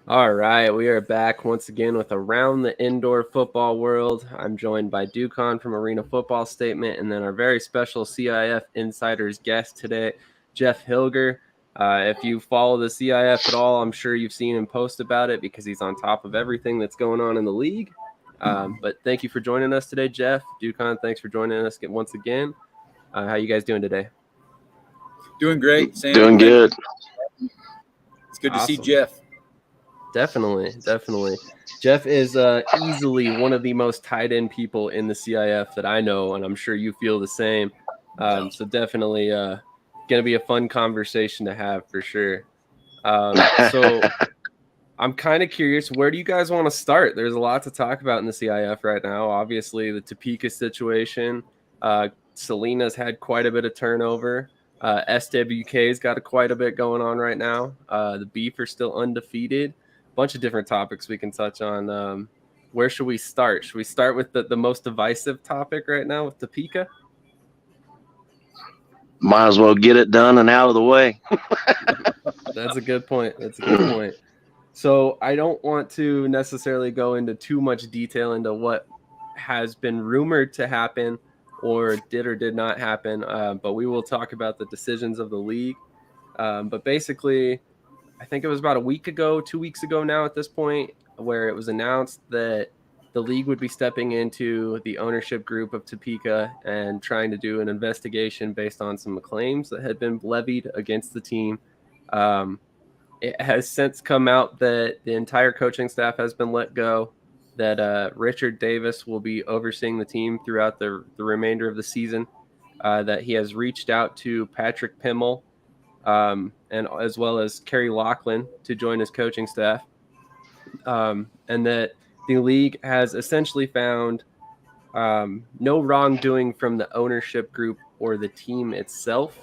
All right, we are back once again with Around the Indoor Football World. I'm joined by Ducon from Arena Football Statement, and then our very special CIF Insiders guest today, Jeff Hilger. If you follow the CIF at all, I'm sure you've seen him post about it because he's on top of everything that's going on in the league. But thank you for joining us today, Jeff. Ducon, thanks for joining us once again. How you guys doing today? Doing great, Sam. Doing good. It's good to see Awesome. Jeff. Definitely. Jeff is easily one of the most tied-in people in the CIF that I know, and I'm sure you feel the same. So definitely going to be a fun conversation to have for sure. So I'm kind of curious, where do you guys want to start? There's a lot to talk about in the CIF right now. Obviously, the Topeka situation. Selena's had quite a bit of turnover. SWK's got quite a bit going on right now. The Beef are still undefeated. Bunch of different topics we can touch on. Where should we start? Should we start with the most divisive topic right now with Topeka? Might as well get it done and out of the way. That's a good point. So I don't want to necessarily go into too much detail into what has been rumored to happen or did not happen, but we will talk about the decisions of the league. But basically, I think it was about 2 weeks ago now at this point, where it was announced that the league would be stepping into the ownership group of Topeka and trying to do an investigation based on some claims that had been levied against the team. It has since come out that the entire coaching staff has been let go, that Richard Davis will be overseeing the team throughout the remainder of the season, that he has reached out to Patrick Pimmel, and as well as Kerry Laughlin to join his coaching staff, and that the league has essentially found no wrongdoing from the ownership group or the team itself.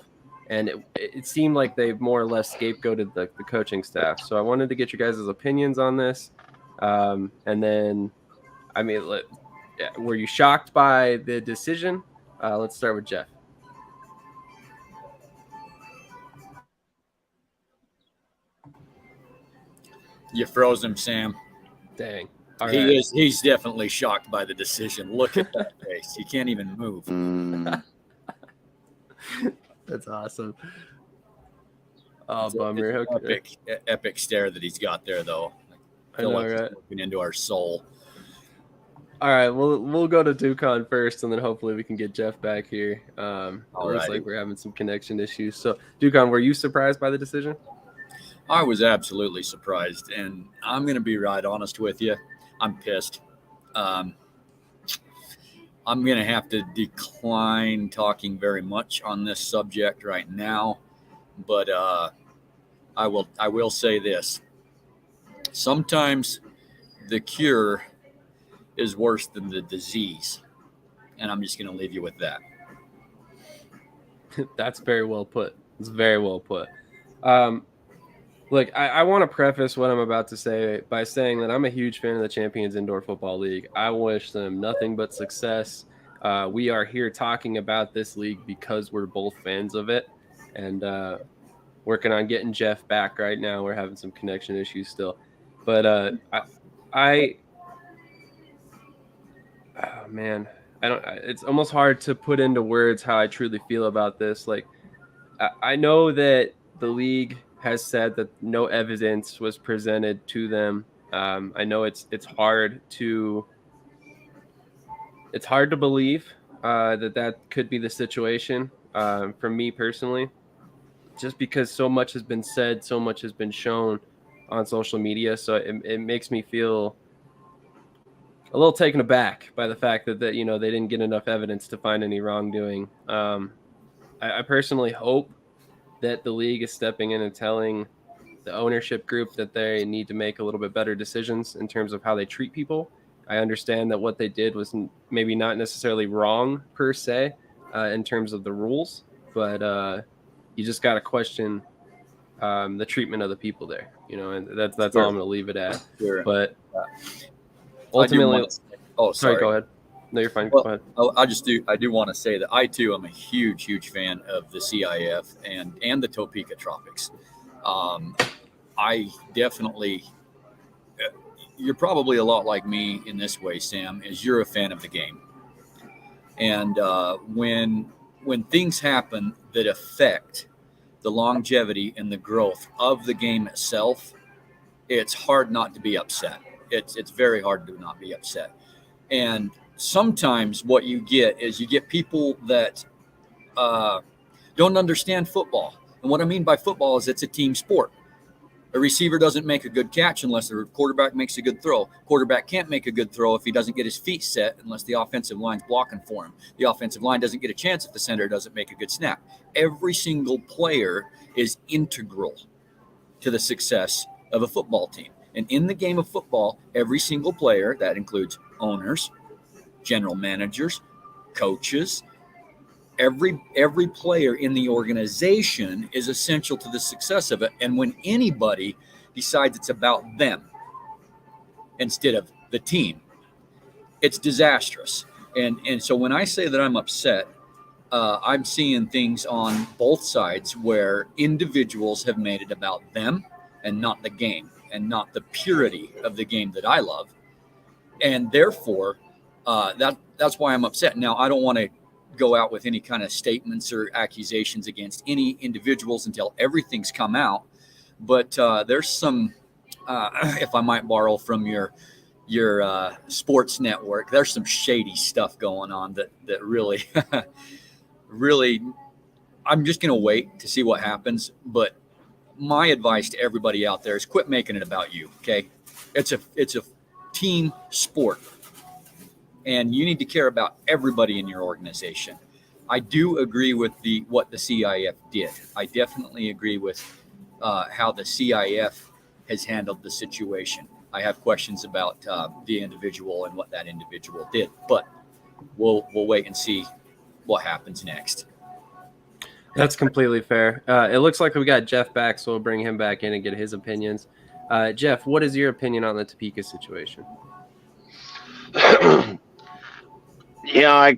And it seemed like they've more or less scapegoated the coaching staff. So I wanted to get you guys' opinions on this. And then, I mean, were you shocked by the decision? Let's start with Jeff. You froze him, Sam. Dang. He's definitely shocked by the decision. Look at that face. He can't even move. That's awesome. Oh, bummer. Epic stare that he's got there, though. I know, right? Looking into our soul. All right, we'll go to Ducon first, and then hopefully we can get Jeff back here. It looks like we're having some connection issues. So, Ducon, were you surprised by the decision? I was absolutely surprised, and I'm going to be right honest with you. I'm pissed. I'm going to have to decline talking very much on this subject right now, but I will say this. Sometimes the cure is worse than the disease, and I'm just going to leave you with that. That's very well put. It's very well put. Look, I want to preface what I'm about to say by saying that I'm a huge fan of the Champions Indoor Football League. I wish them nothing but success. We are here talking about this league because we're both fans of it, and working on getting Jeff back right now. We're having some connection issues still. But oh man, it's almost hard to put into words how I truly feel about this. Like, I know that the league has said that no evidence was presented to them. I know it's hard to believe that could be the situation for me personally, just because so much has been said, so much has been shown on social media. So it makes me feel a little taken aback by the fact that they didn't get enough evidence to find any wrongdoing. I personally hope that the league is stepping in and telling the ownership group that they need to make a little bit better decisions in terms of how they treat people. I understand that what they did was maybe not necessarily wrong per se in terms of the rules, but you just got to question the treatment of the people there, and that's Sure. all I'm going to leave it at. Sure. But ultimately, sorry, go ahead. No, you're fine. Well, Go ahead. I do want to say that I too am a huge fan of the CIF and the Topeka Tropics. I definitely you're probably a lot like me in this way, Sam, is you're a fan of the game. And when things happen that affect the longevity and the growth of the game itself, it's hard not to be upset. It's very hard to not be upset. And sometimes what you get is you get people that don't understand football. And what I mean by football is it's a team sport. A receiver doesn't make a good catch unless the quarterback makes a good throw. Quarterback can't make a good throw if he doesn't get his feet set unless the offensive line's blocking for him. The offensive line doesn't get a chance if the center doesn't make a good snap. Every single player is integral to the success of a football team. And in the game of football, every single player, that includes owners, general managers, coaches, every player in the organization is essential to the success of it. And when anybody decides it's about them instead of the team, it's disastrous. And so when I say that I'm upset, I'm seeing things on both sides where individuals have made it about them and not the game and not the purity of the game that I love. And therefore, that's why I'm upset. Now, I don't want to go out with any kind of statements or accusations against any individuals until everything's come out. But there's some, if I might borrow from your sports network, there's some shady stuff going on that really, really, I'm just going to wait to see what happens. But my advice to everybody out there is quit making it about you. Okay. It's a team sport. And you need to care about everybody in your organization. I do agree with what the CIF did. I definitely agree with how the CIF has handled the situation. I have questions about the individual and what that individual did, but we'll wait and see what happens next. That's completely fair. It looks like we got Jeff back, so we'll bring him back in and get his opinions. Jeff, what is your opinion on the Topeka situation? Yeah,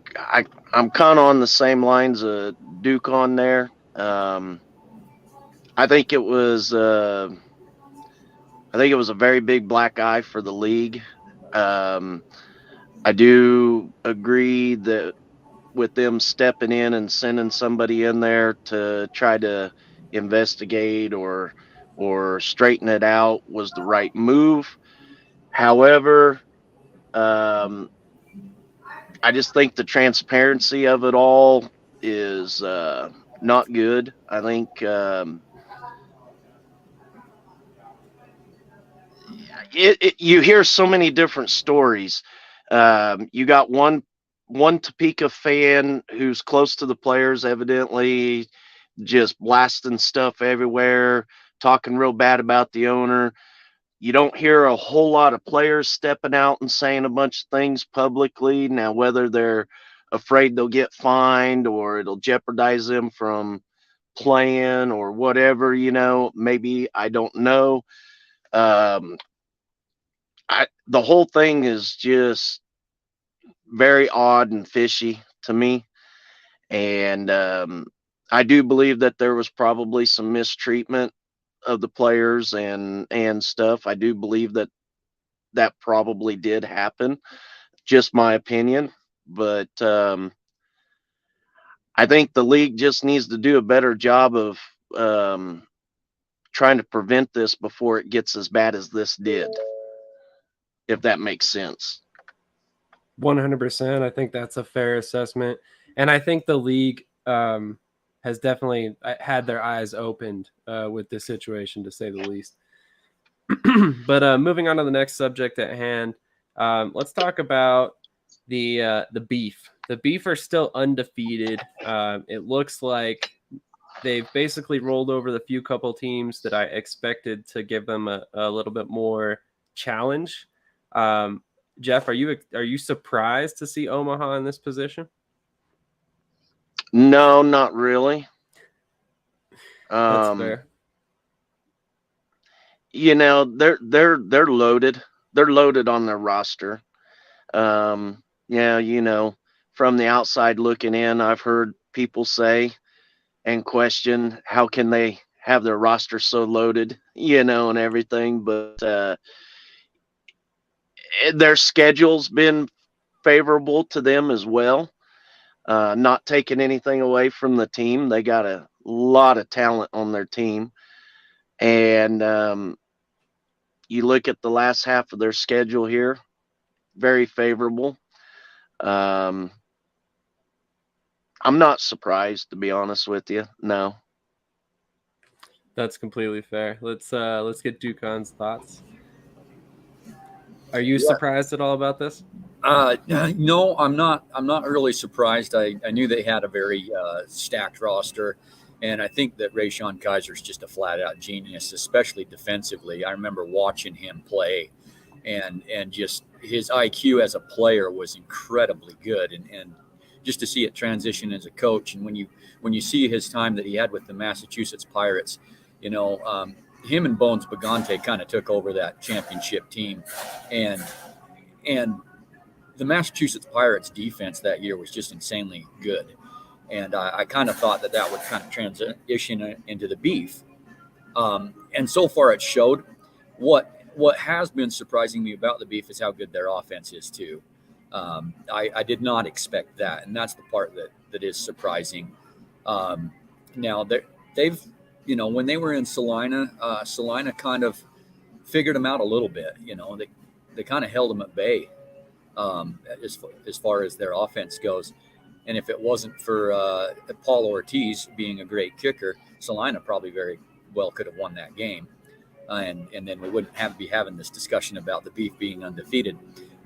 I'm kind of on the same lines of Ducon there. I think it was a very big black eye for the league. I do agree that with them stepping in and sending somebody in there to try to investigate or straighten it out was the right move. However, I just think the transparency of it all is not good. I think you hear so many different stories. You got one Topeka fan who's close to the players, evidently just blasting stuff everywhere, talking real bad about the owner. You don't hear a whole lot of players stepping out and saying a bunch of things publicly. Now, whether they're afraid they'll get fined or it'll jeopardize them from playing or whatever, maybe, I don't know. The whole thing is just very odd and fishy to me. And I do believe that there was probably some mistreatment of the players and stuff. I do believe that probably did happen. Just my opinion. But I think the league just needs to do a better job of trying to prevent this before it gets as bad as this did, if that makes sense. 100%. I think that's a fair assessment. And I think the league has definitely had their eyes opened with this situation, to say the least. But moving on to the next subject at hand, let's talk about the beef. The beef are still undefeated. It looks like they've basically rolled over the few couple teams that I expected to give them a little bit more challenge. Jeff, are you surprised to see Omaha in this position? No, not really. That's fair. They're loaded. They're loaded on their roster. Yeah, from the outside looking in, I've heard people say and question how can they have their roster so loaded, and everything. But their schedule's been favorable to them as well. Not taking anything away from the team. They got a lot of talent on their team. And you look at the last half of their schedule here, very favorable. I'm not surprised, to be honest with you. No. That's completely fair. Let's get Ducon's thoughts. Are you surprised at all about this? No, I'm not. I'm not really surprised. I knew they had a very stacked roster, and I think that Rayshon Kaiser's just a flat-out genius, especially defensively. I remember watching him play, and just his IQ as a player was incredibly good, and just to see it transition as a coach, and when you see his time that he had with the Massachusetts Pirates, him and Bones Bagante kind of took over that championship team, and the Massachusetts Pirates defense that year was just insanely good. And I kind of thought that would kind of transition into the Beef. And so far it showed. What has been surprising me about the Beef is how good their offense is too. I did not expect that. And that's the part that is surprising. Now they've, when they were in Salina, Salina kind of figured them out a little bit. They kind of held them at bay. As far as their offense goes. And if it wasn't for Paul Ortiz being a great kicker, Salina probably very well could have won that game. And then we wouldn't be having this discussion about the Beef being undefeated.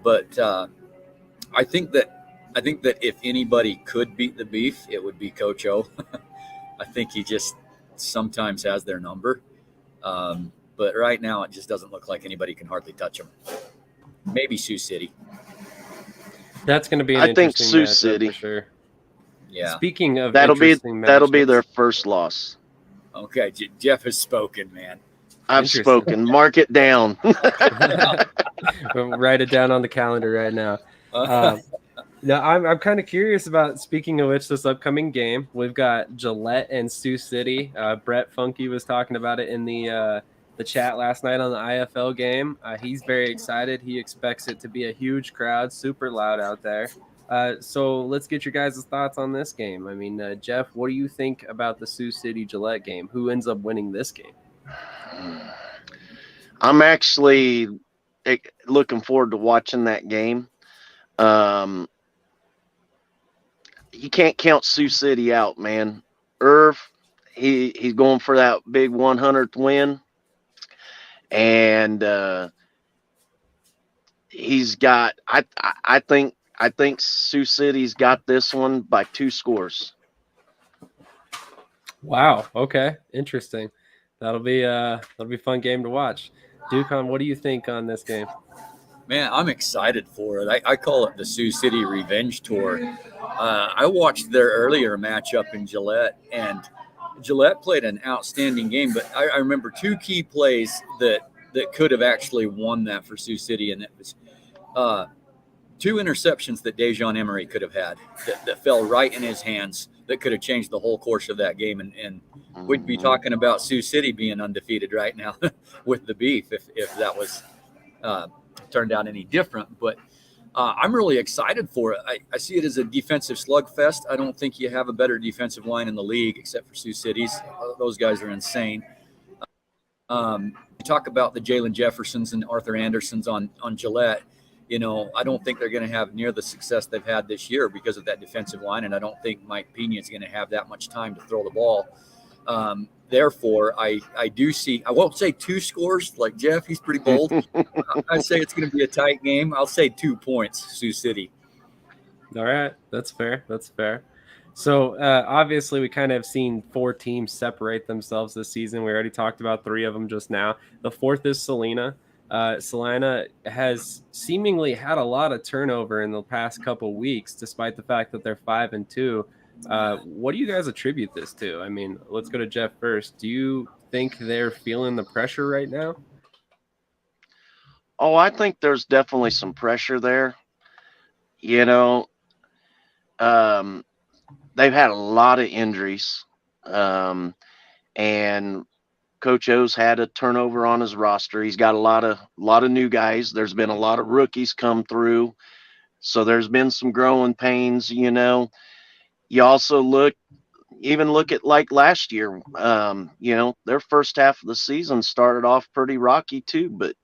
But I think that if anybody could beat the Beef, it would be Coach O. I think he just sometimes has their number. But right now it just doesn't look like anybody can hardly touch him. Maybe Sioux City. That's going to be an I think interesting Sioux City. For sure. Yeah. Speaking of that'll be matchups. their first loss. Okay, Jeff has spoken, man. I've spoken. Mark it down. Write it down on the calendar right now. Now I'm kind of curious about, speaking of which, this upcoming game. We've got Gillette and Sioux City. Brett Funky was talking about it in the chat last night on the IFL game. He's very excited. He expects it to be a huge crowd, super loud out there. So let's get your guys' thoughts on this game. I mean, Jeff, what do you think about the Sioux City Gillette game? Who ends up winning this game? I'm actually looking forward to watching that game. You can't count Sioux City out, man. Irv, he's going for that big 100th win. And he's got, I think Sioux City's got this one by 2 scores. Wow. Okay. Interesting. That'll be a fun game to watch. Ducon, what do you think on this game? Man, I'm excited for it. I call it the Sioux City Revenge Tour. I watched their earlier matchup in Gillette, and Gillette played an outstanding game, but I remember 2 key plays that could have actually won that for Sioux City, and it was 2 interceptions that Dejon Emery could have had that fell right in his hands that could have changed the whole course of that game, and we'd be talking about Sioux City being undefeated right now with the Beef if that was turned out any different. But I'm really excited for it. I see it as a defensive slugfest. I don't think you have a better defensive line in the league except for Sioux City's. Those guys are insane. You talk about the Jalen Jeffersons and Arthur Andersons on Gillette. I don't think they're going to have near the success they've had this year because of that defensive line, and I don't think Mike Pena is going to have that much time to throw the ball. Therefore, I do see, I won't say 2 scores like Jeff. He's pretty bold. I say it's going to be a tight game. I'll say 2 points, Sioux City. All right. That's fair. So obviously we kind of seen 4 teams separate themselves this season. We already talked about 3 of them just now. The 4th is Salina. Salina has seemingly had a lot of turnover in the past couple weeks, despite the fact that they're 5-2. What do you guys attribute this to? I mean, let's go to Jeff first. Do you think they're feeling the pressure right now? Oh, I think there's definitely some pressure there. They've had a lot of injuries. And Coach O's had a turnover on his roster. He's got a lot of new guys. There's been a lot of rookies come through, so there's been some growing pains. You also look at like last year. Their first half of the season started off pretty rocky too, but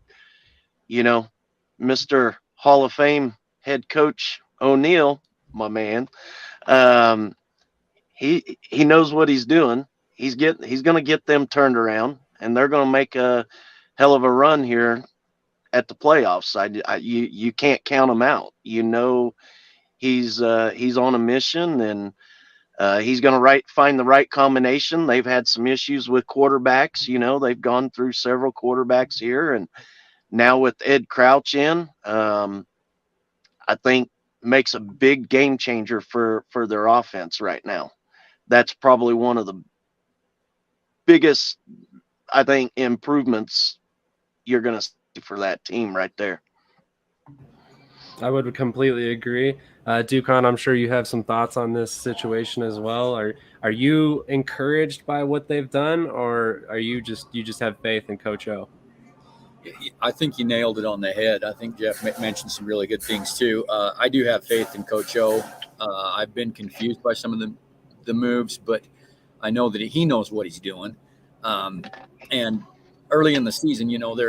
Mr. Hall of Fame head coach O'Neal, my man, um, he knows what he's doing. He's going to get them turned around, and they're going to make a hell of a run here at the playoffs. You can't count him out. He's on a mission, and he's going to find the right combination. They've had some issues with quarterbacks. They've gone through several quarterbacks here, and now with Ed Crouch in, I think makes a big game changer for their offense right now. That's probably one of the biggest, I think, improvements you're going to see for that team right there. I would completely agree. Ducon, I'm sure you have some thoughts on this situation as well. Are you encouraged by what they've done, or are you just have faith in Coach O? I think you nailed it on the head. I think Jeff mentioned some really good things too. I do have faith in Coach O. I've been confused by some of the moves, but I know that he knows what he's doing. And early in the season,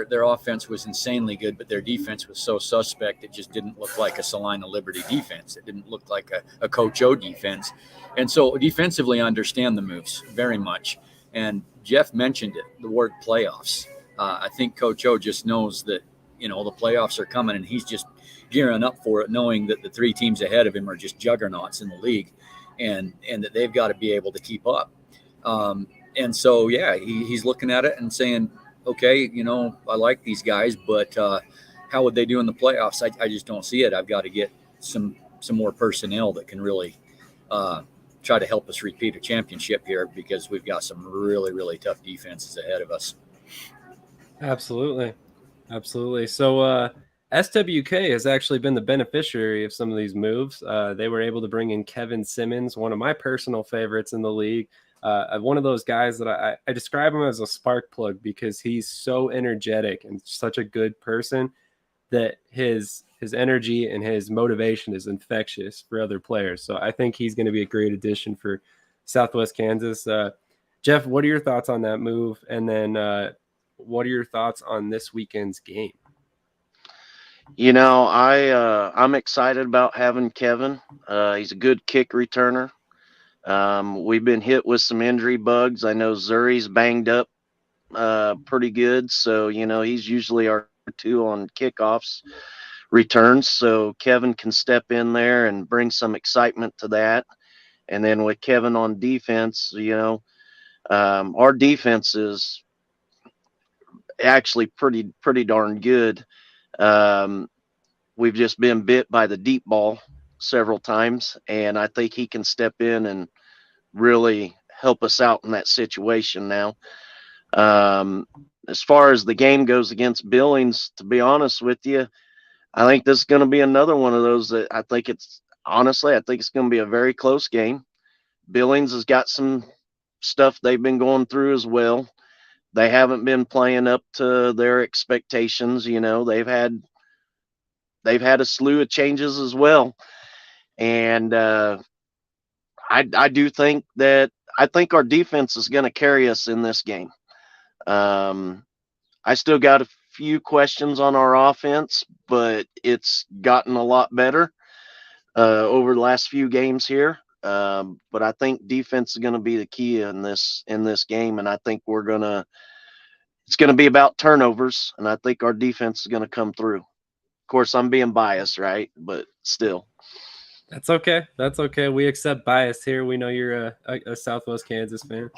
their offense was insanely good, but their defense was so suspect. It just didn't look like a Salina Liberty defense. It didn't look like a Coach O defense. And so defensively, I understand the moves very much. And Jeff mentioned it, the word playoffs. I think Coach O just knows that, the playoffs are coming, and he's just gearing up for it, knowing that the three teams ahead of him are just juggernauts in the league, and that they've got to be able to keep up. And so, yeah, he's looking at it and saying, okay, I like these guys, but how would they do in the playoffs? I just don't see it. I've got to get some more personnel that can really try to help us repeat a championship here, because we've got some really, really tough defenses ahead of us. Absolutely. So SWK has actually been the beneficiary of some of these moves. They were able to bring in Kevin Simmons, one of my personal favorites in the league. One of those guys that I describe him as a spark plug, because he's so energetic and such a good person that his energy and his motivation is infectious for other players. So I think he's going to be a great addition for Southwest Kansas. Jeff, what are your thoughts on that move? And then what are your thoughts on this weekend's game? I'm excited about having Kevin. He's a good kick returner. We've been hit with some injury bugs. I know Zuri's banged up pretty good, so he's usually our two on kickoffs returns. So Kevin can step in there and bring some excitement to that. And then with Kevin on defense, our defense is actually pretty darn good. We've just been bit by the deep ball several times, and I think he can step in and really help us out in that situation now. As far as the game goes against Billings, to be honest with you, I think this is going to be another one of those that I think it's going to be a very close game. Billings has got some stuff they've been going through as well. They haven't been playing up to their expectations. They've had a slew of changes as well. And I do think our defense is going to carry us in this game. I still got a few questions on our offense, but it's gotten a lot better over the last few games here. But I think defense is going to be the key in this game, and I think it's going to be about turnovers, and I think our defense is going to come through. Of course, I'm being biased, right? But still. That's okay. We accept bias here. We know you're a Southwest Kansas fan.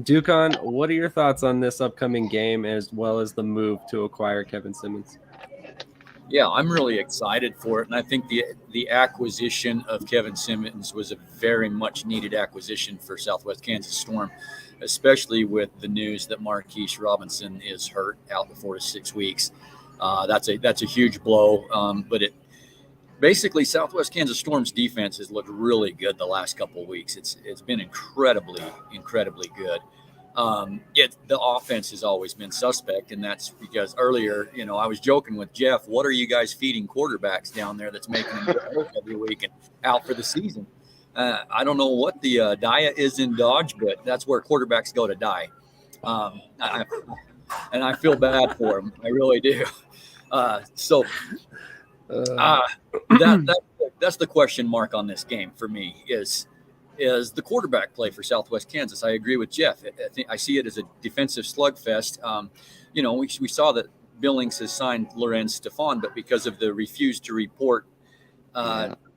Ducon, what are your thoughts on this upcoming game, as well as the move to acquire Kevin Simmons? Yeah, I'm really excited for it, and I think the acquisition of Kevin Simmons was a very much needed acquisition for Southwest Kansas Storm, especially with the news that Marquise Robinson is hurt out the 4 to 6 weeks. That's a huge blow, but it basically Southwest Kansas Storm's defense has looked really good the last couple of weeks. It's been incredibly good. The offense has always been suspect, and that's because earlier, I was joking with Jeff. What are you guys feeding quarterbacks down there that's making them get hurt every week and out for the season? I don't know what the diet is in Dodge, but that's where quarterbacks go to die. And I feel bad for them. I really do. That's the question mark on this game for me is the quarterback play for Southwest Kansas. I agree with Jeff. I see it as a defensive slugfest. We saw that Billings has signed Lorenz Stefan, but because of the refuse to report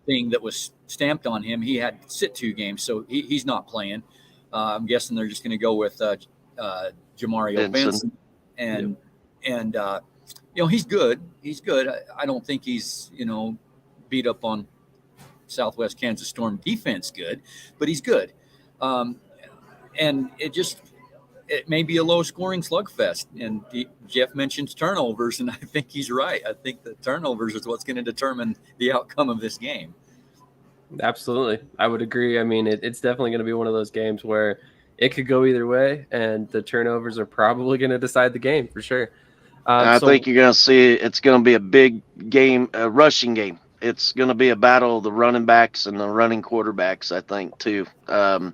thing that was stamped on him, he had to sit 2 games, so he's not playing. I'm guessing they're just going to go with Jamario Benson. And he's good. He's good. I don't think he's, beat up on Southwest Kansas Storm defense good, but he's good. And it may be a low scoring slugfest. And Jeff mentions turnovers, and I think he's right. I think the turnovers is what's going to determine the outcome of this game. Absolutely. I would agree. I mean, it's definitely going to be one of those games where it could go either way, and the turnovers are probably going to decide the game for sure. I think you're going to see it's going to be a big game, a rushing game. It's going to be a battle of the running backs and the running quarterbacks, I think, too. I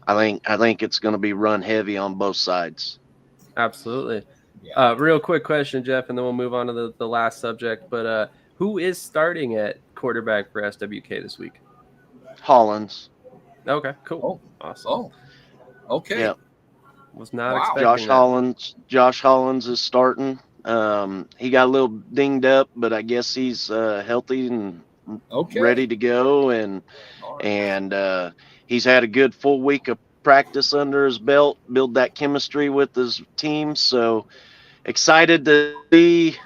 think it's going to be run heavy on both sides. Absolutely. Yeah. Real quick question, Jeff, and then we'll move on to the last subject. But who is starting at quarterback for SWK this week? Hollins. Okay, cool. Awesome. Oh, okay. Yeah. Was not expecting Josh Hollins is starting. He got a little dinged up, but I guess he's healthy and ready to go. And he's had a good full week of practice under his belt, build that chemistry with his team. So excited to see,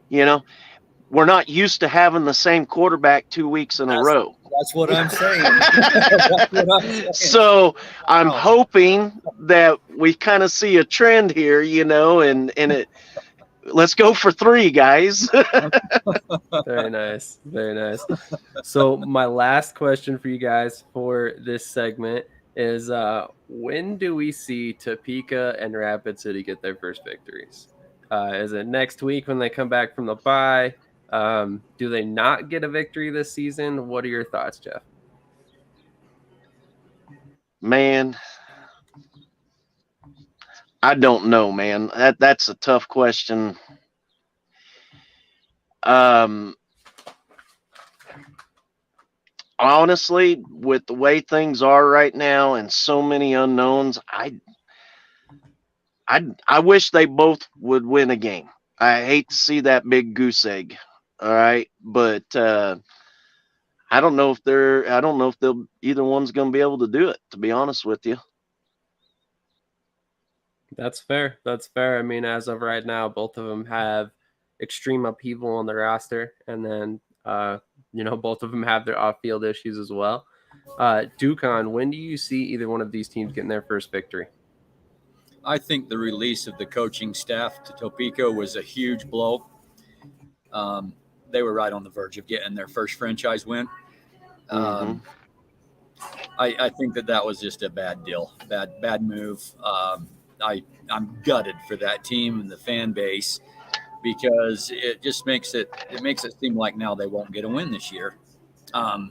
we're not used to having the same quarterback 2 weeks in a row. That's what I'm saying. So I'm hoping that we kind of see a trend here, and it. Let's go for 3, guys. Very nice. Very nice. So my last question for you guys for this segment is when do we see Topeka and Rapid City get their first victories? Is it next week when they come back from the bye? Do they not get a victory this season? What are your thoughts, Jeff? Man, I don't know, man. That's a tough question. Honestly, with the way things are right now and so many unknowns, I wish they both would win a game. I hate to see that big goose egg. All right, but I don't know if either one's going to be able to do it, to be honest with you. That's fair. I mean, as of right now, both of them have extreme upheaval on the roster, and then both of them have their off-field issues as well. Ducon, when do you see either one of these teams getting their first victory? I think the release of the coaching staff to Topeka was a huge blow. They were right on the verge of getting their first franchise win. I think that was just a bad deal, bad move. I'm gutted for that team and the fan base because it just makes it seem like now they won't get a win this year. I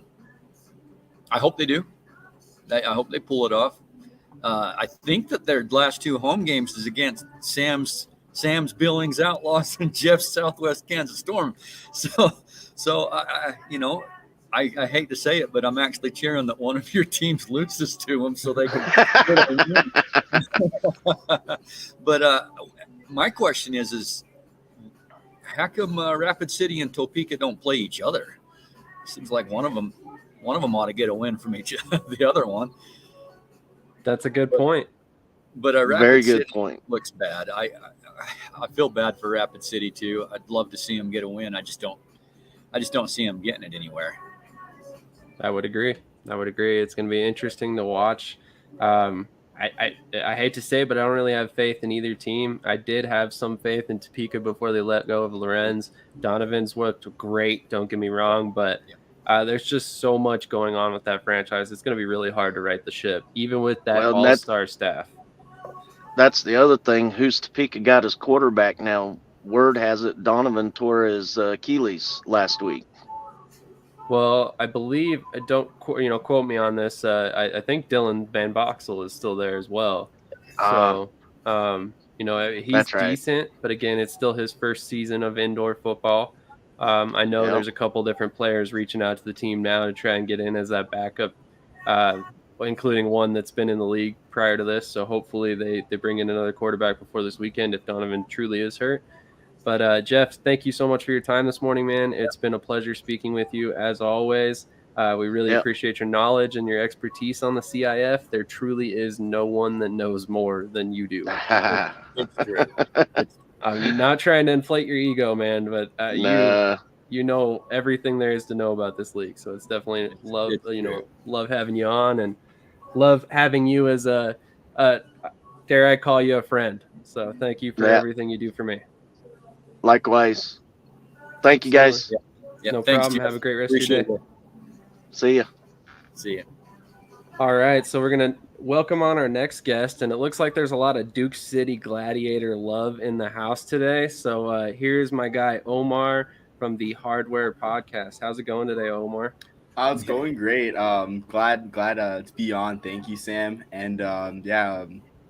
hope they do. I hope they pull it off. I think that their last 2 home games is against Sam's Billings Outlaws and Jeff's Southwest Kansas Storm. So I hate to say it, but I'm actually cheering that one of your teams loses to them so they can. But my question is how come Rapid City and Topeka don't play each other? Seems like one of them ought to get a win from the other one. That's a good point. But Rapid Very good City point. Looks bad. I feel bad for Rapid City too. I'd love to see them get a win. I just don't see them getting it anywhere. I would agree. It's going to be interesting to watch. I hate to say it, but I don't really have faith in either team. I did have some faith in Topeka before they let go of Lorenz. Donovan's worked great, don't get me wrong, but There's just so much going on with that franchise. It's going to be really hard to right the ship, even with that Well, all-star staff. that's the other thing. Who's Topeka got his quarterback now? Word has it Donovan tore his Achilles last week. Well, I believe, don't quote me on this. I think Dylan Van Boxel is still there as well. So, he's That's right. decent, but again, it's still his first season of indoor football. I know Yep. there's a couple different players reaching out to the team now to try and get in as that backup, including one that's been in the league prior to this. So hopefully they bring in another quarterback before this weekend if Donovan truly is hurt. But Jeff, thank you so much for your time this morning, man. It's been a pleasure speaking with you as always. We really Yep. appreciate your knowledge and your expertise on the CIF. There truly is no one that knows more than you do. It's true. I'm not trying to inflate your ego, man, but Nah. you know everything there is to know about this league. So it's definitely love having you on, and love having you as a dare I call you a friend. So thank you for Yeah. everything you do for me. Likewise. Thank you, guys. Yeah, No thanks, problem. Jeff. Have a great rest of your day. See ya. See ya. All right, so we're going to welcome on our next guest, and it looks like there's a lot of Duke City Gladiator love in the house today. So here's my guy, Omar, from the Hardware Podcast. How's it going today, Omar? It's going great. Glad to be on. Thank you, Sam. And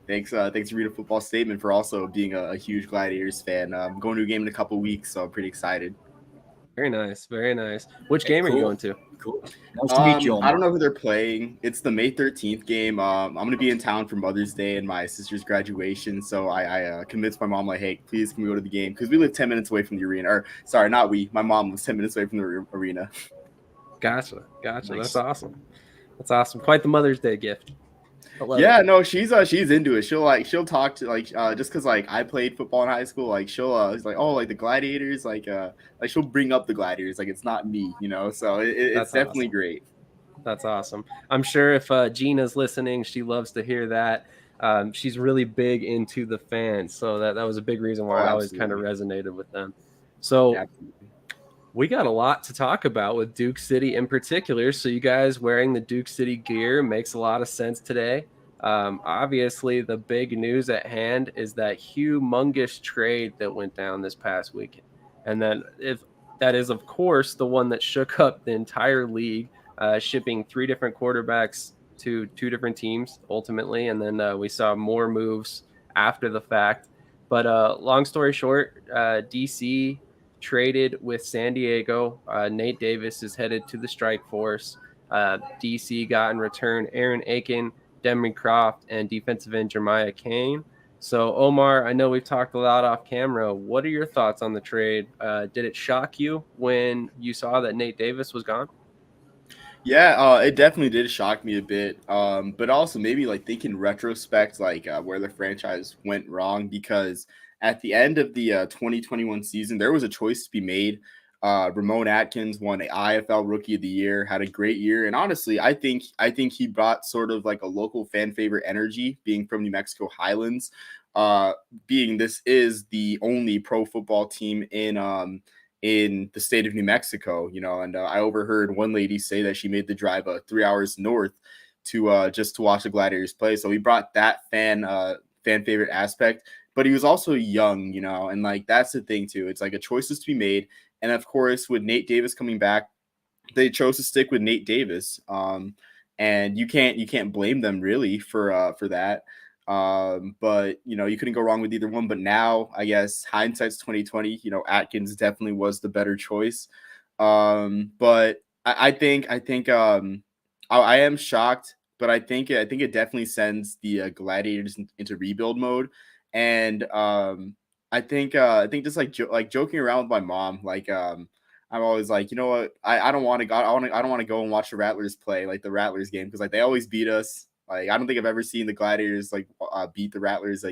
thanks Rita Football Statement for also being a huge Gladiators fan. I'm going to a game in a couple weeks, so I'm pretty excited. Very nice, very nice. Which game are you going to? Cool. Nice to meet you, Omar. I don't know who they're playing. It's the May 13th game. I'm going to be in town for Mother's Day and my sister's graduation, so I convinced my mom, like, hey, please can we go to the game? Because we live 10 minutes away from the arena. Or, sorry, not we. My mom was 10 minutes away from the arena. Gotcha. Nice. That's awesome. Quite the Mother's Day gift. Yeah, no, she's into it. She'll talk to just because I played football in high school. She'll it's like, oh, like the Gladiators, she'll bring up the Gladiators, like it's not me, So it's definitely awesome. great. That's awesome. I'm sure if Gina's listening, she loves to hear that. She's really big into the fans, so that was a big reason why I always kind of resonated with them. So. Yeah, we got a lot to talk about with Duke City in particular. So you guys wearing the Duke City gear makes a lot of sense today. Obviously, the big news at hand is that humongous trade that went down this past weekend. And then if that is, of course, the one that shook up the entire league, shipping 3 different quarterbacks to 2 different teams ultimately. And then we saw more moves after the fact. But long story short, DC traded with San Diego. Nate Davis is headed to the strike force. DC got in return Aaron Aiken, Demry Croft, and defensive end Jeremiah Kane. So, Omar, I know we've talked a lot off camera. What are your thoughts on the trade? Did it shock you when you saw that Nate Davis was gone? Yeah, it definitely did shock me a bit. But also maybe thinking retrospect, where the franchise went wrong, because at the end of the 2021 season, there was a choice to be made. Ramon Atkins won an IFL Rookie of the Year, had a great year, and honestly, I think he brought sort of a local fan favorite energy, being from New Mexico Highlands. Being this is the only pro football team in the state of New Mexico, and I overheard one lady say that she made the drive 3 hours north to just to watch the Gladiators play. So he brought that fan favorite aspect. But he was also young, and that's the thing too. It's a choice is to be made. And of course, with Nate Davis coming back, they chose to stick with Nate Davis. And you can't blame them really for that. But you couldn't go wrong with either one. But now I guess hindsight's 2020. Atkins definitely was the better choice. But I think I am shocked, but I think it definitely sends the Gladiators into rebuild mode. And I think just joking around with my mom, I'm always like, you know what, I don't want to go. I don't want to go and watch the Rattlers play, the Rattlers game, because they always beat us. I don't think I've ever seen the Gladiators beat the Rattlers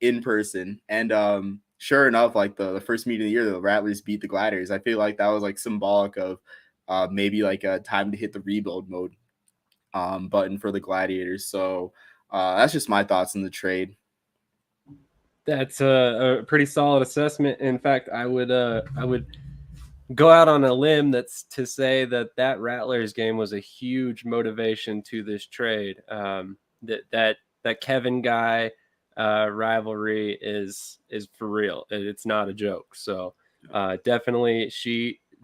in person. And sure enough, the first meeting of the year, the Rattlers beat the Gladiators. I feel like that was symbolic of maybe a time to hit the rebuild mode button for the Gladiators. So that's just my thoughts on the trade. That's a pretty solid assessment. In fact, I would go out on a limb that's to say that Rattlers game was a huge motivation to this trade. That Kevin guy rivalry is for real. It's not a joke. So definitely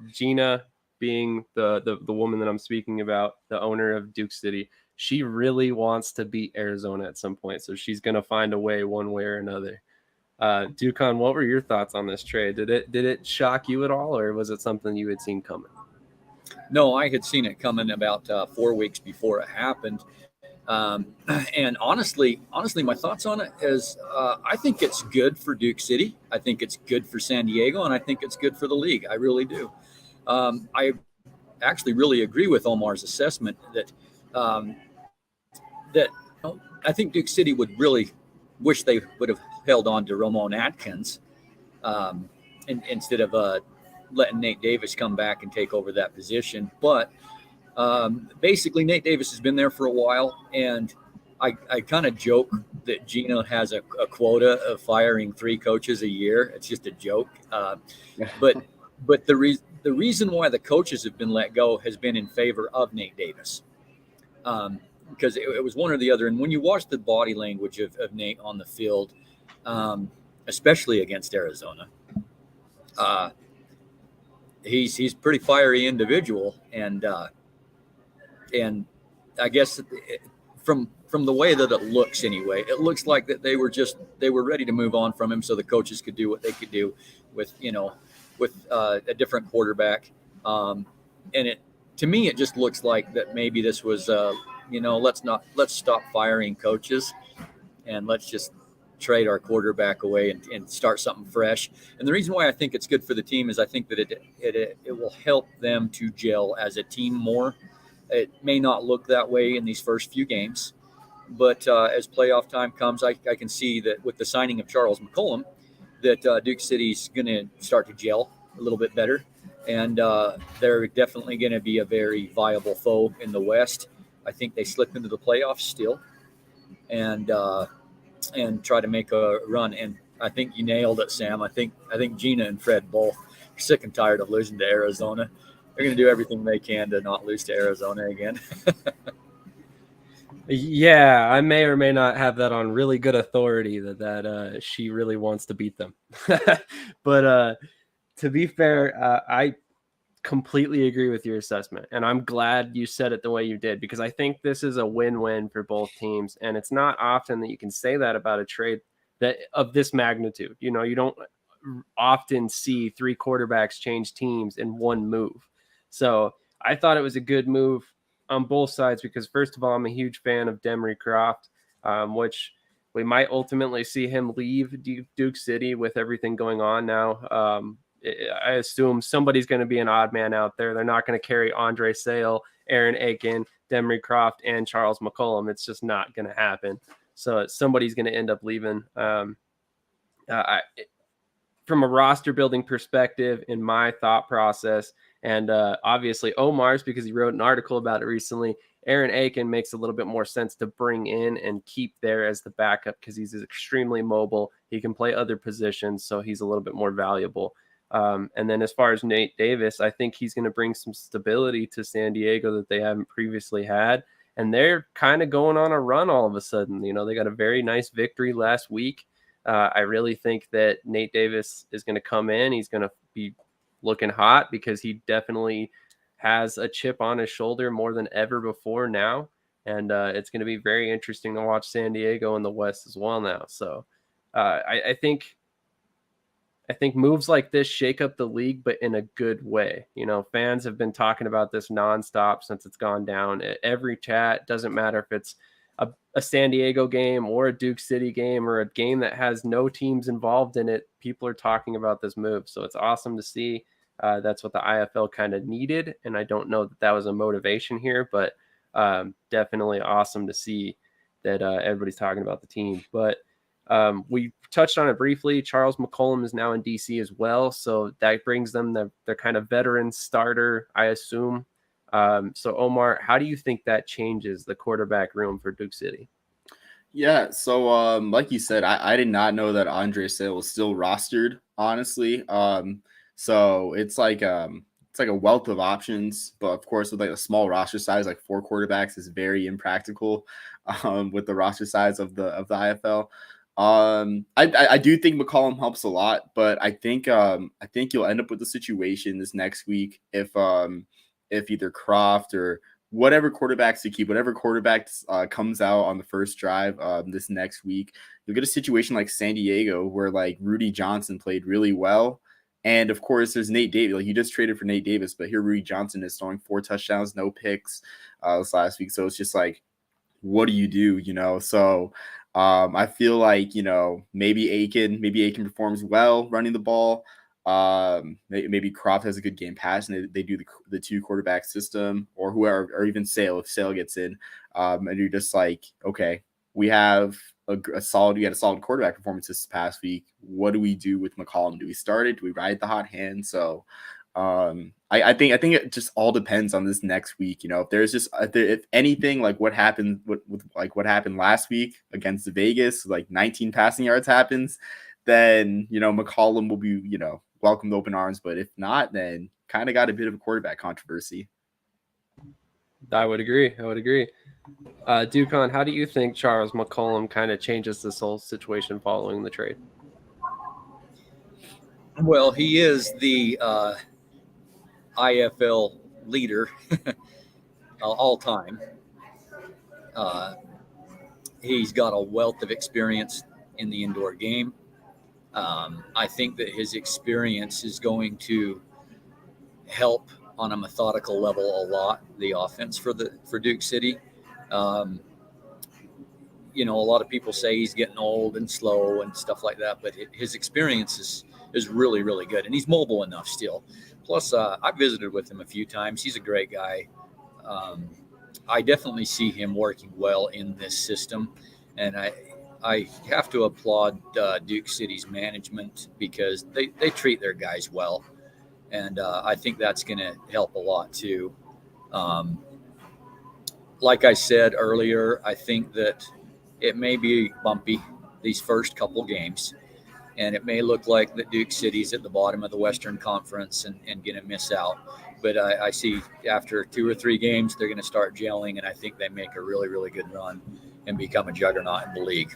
Gina being the woman that I'm speaking about, the owner of Duke City, she really wants to beat Arizona at some point. So she's going to find a way one way or another. Ducon, what were your thoughts on this trade? Did it shock you at all, or was it something you had seen coming? No, I had seen it coming about 4 weeks before it happened. And honestly, my thoughts on it is I think it's good for Duke City. I think it's good for San Diego, and I think it's good for the league. I really do. I actually really agree with Omar's assessment that I think Duke City would really wish they would have held on to Ramon Atkins instead of letting Nate Davis come back and take over that position. But basically, Nate Davis has been there for a while, and I kind of joke that Gino has a quota of firing 3 coaches a year. It's just a joke. But the reason why the coaches have been let go has been in favor of Nate Davis. Because it was one or the other. And when you watch the body language of Nate on the field, especially against Arizona, he's a pretty fiery individual, and I guess from the way that it looks anyway, it looks like that they were ready to move on from him so the coaches could do what they could do with a different quarterback. And to me, it just looks like that maybe this was let's stop firing coaches and let's just trade our quarterback away and start something fresh. And the reason why I think it's good for the team is I think that it will help them to gel as a team more. It may not look that way in these first few games, but as playoff time comes, I can see that with the signing of Charles McCollum, that Duke City's going to start to gel a little bit better. And they're definitely going to be a very viable foe in the West. I think they slip into the playoffs still and try to make a run. And I think you nailed it, Sam. I think Gina and Fred both are sick and tired of losing to Arizona. They're going to do everything they can to not lose to Arizona again. Yeah, I may or may not have that on really good authority that she really wants to beat them. But to be fair, I completely agree with your assessment, and I'm glad you said it the way you did, because I think this is a win-win for both teams, and it's not often that you can say that about a trade that of this magnitude. You don't often see 3 quarterbacks change teams in one move. So I thought it was a good move on both sides because, first of all, I'm a huge fan of Demery Croft, which we might ultimately see him leave Duke City with everything going on now. I assume somebody's going to be an odd man out there. They're not going to carry Andre Sale, Aaron Aiken, Demery Croft, and Charles McCollum. It's just not going to happen. So somebody's going to end up leaving. From a roster building perspective, in my thought process, and obviously Omar's, because he wrote an article about it recently, Aaron Aiken makes a little bit more sense to bring in and keep there as the backup because he's extremely mobile. He can play other positions, so he's a little bit more valuable. And then as far as Nate Davis, I think he's going to bring some stability to San Diego that they haven't previously had. And they're kind of going on a run all of a sudden. They got a very nice victory last week. I really think that Nate Davis is going to come in. He's going to be looking hot because he definitely has a chip on his shoulder more than ever before now. And it's going to be very interesting to watch San Diego in the West as well now. So I think moves like this shake up the league, but in a good way. Fans have been talking about this nonstop since it's gone down. Every chat, doesn't matter if it's a San Diego game or a Duke City game or a game that has no teams involved in it, people are talking about this move. So it's awesome to see. That's what the IFL kind of needed. And I don't know that was a motivation here, but definitely awesome to see that everybody's talking about the team. But we touched on it briefly. Charles McCollum is now in DC as well. So that brings them their kind of veteran starter, I assume. So Omar, how do you think that changes the quarterback room for Duke City? Yeah, so like you said, I did not know that Andre Sale was still rostered, honestly. So it's like a wealth of options, but of course with like a small roster size, like 4 quarterbacks is very impractical with the roster size of the IFL. I do think McCollum helps a lot, but I think you'll end up with the situation this next week if either Croft or whatever quarterbacks to keep, whatever quarterback comes out on the first drive this next week, you'll get a situation like San Diego where like Rudy Johnson played really well. And of course, there's Nate Davis. Like you just traded for Nate Davis, but here Rudy Johnson is throwing 4 touchdowns, no picks this last week. So it's just like, what do you do? So I feel like maybe Aiken performs well running the ball. Maybe Croft has a good game pass, and they do the 2 quarterback system, or whoever, or even Sale if Sale gets in, and you're just like, okay, we have a solid quarterback performance this past week. What do we do with McCollum? Do we start it? Do we ride the hot hand? So I think it just all depends on this next week. If there's just if anything like what happened with what happened last week against Vegas, like 19 passing yards happens, then McCollum will be welcomed open arms. But if not, then kind of got a bit of a quarterback controversy. I would agree. Ducon, how do you think Charles McCollum kind of changes this whole situation following the trade? Well, he is the IFL leader all time. He's got a wealth of experience in the indoor game. I think that his experience is going to help on a methodical level a lot the offense for Duke City. A lot of people say he's getting old and slow and stuff like that, but his experience is really, really good, and he's mobile enough still. Plus, I've visited with him a few times. He's a great guy. I definitely see him working well in this system, and I have to applaud Duke City's management because they treat their guys well, and I think that's going to help a lot too. Like I said earlier, I think that it may be bumpy these first couple games, and it may look like that Duke City's at the bottom of the Western Conference and going to miss out. But I see after 2 or 3 games, they're going to start gelling, and I think they make a really, really good run and become a juggernaut in the league.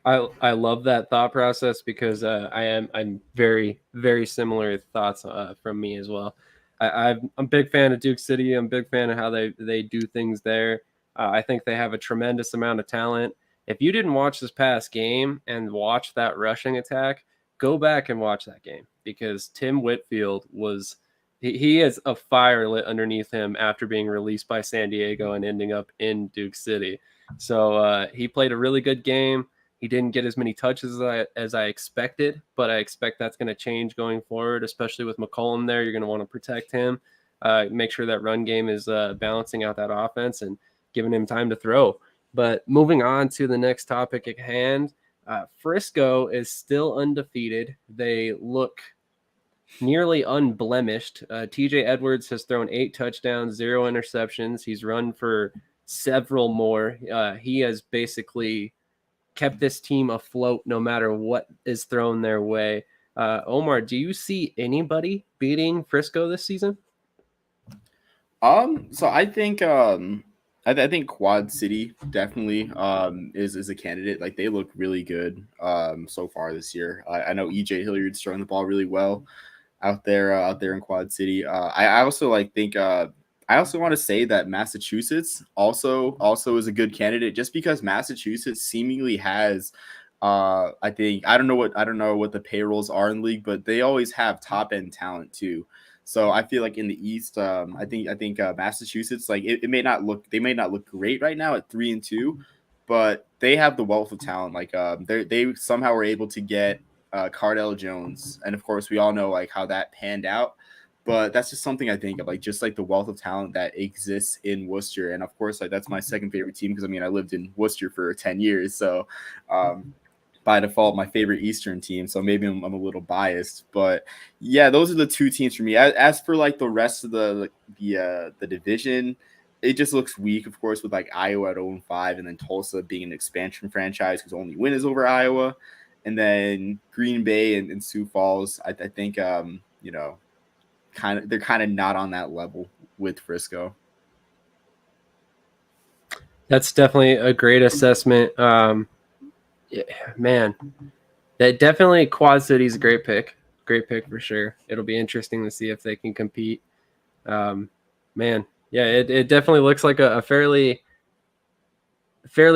I love that thought process because I'm very, very similar thoughts from me as well. I'm a big fan of Duke City. I'm a big fan of how they do things there. I think they have a tremendous amount of talent. If you didn't watch this past game and watch that rushing attack, go back and watch that game because Tim Whitfield he has a fire lit underneath him after being released by San Diego and ending up in Duke City. So he played a really good game. He didn't get as many touches as I expected, but I expect that's going to change going forward, especially with McCollum there. You're going to want to protect him, make sure that run game is balancing out that offense and giving him time to throw. But moving on to the next topic at hand, Frisco is still undefeated. They look nearly unblemished. TJ Edwards has thrown 8 touchdowns, 0 interceptions. He's run for several more. He has basically kept this team afloat no matter what is thrown their way. Omar, do you see anybody beating Frisco this season? So I think I think Quad City definitely is a candidate. Like they look really good so far this year. I know EJ Hilliard's throwing the ball really well out there in Quad City. I also think I also want to say that Massachusetts also is a good candidate just because Massachusetts seemingly has I don't know what the payrolls are in the league, but they always have top end talent too. So I feel like in the East, I think Massachusetts, like they may not look great right now at 3-2, but they have the wealth of talent. Like they somehow were able to get Cardell Jones, and of course we all know like how that panned out. But that's just something I think of, like just like the wealth of talent that exists in Worcester, and of course like that's my second favorite team because I lived in Worcester for 10 years, so by default my favorite Eastern team. So maybe I'm a little biased, but yeah, those are the 2 teams for me. As for like the rest of the division, it just looks weak, of course, with like Iowa at 0-5 and then Tulsa being an expansion franchise whose only win is over Iowa. and then Green Bay and Sioux Falls. I think they're kind of not on that level with Frisco. That's definitely a great assessment. Yeah, man, that definitely Quad City's a great pick for sure. It'll be interesting to see if they can compete. Man, yeah, it definitely looks like a fairly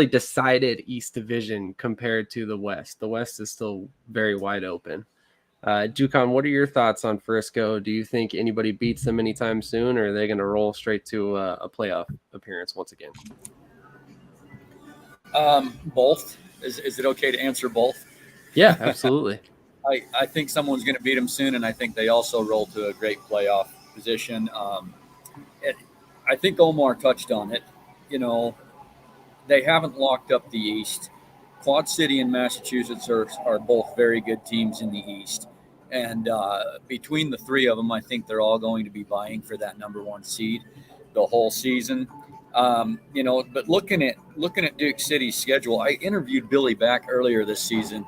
decided East Division compared to the West. The West is still very wide open. Ducon, what are your thoughts on Frisco? Do you think anybody beats them anytime soon, or are they going to roll straight to a playoff appearance once again? Both. Is it okay to answer both? Yeah, absolutely. I think someone's going to beat them soon, and I think they also roll to a great playoff position. I think Omar touched on it. They haven't locked up the East. Quad City and Massachusetts are both very good teams in the East. And between the three of them, I think they're all going to be vying for that number one seed the whole season. But looking at Duke City's schedule, I interviewed Billy back earlier this season,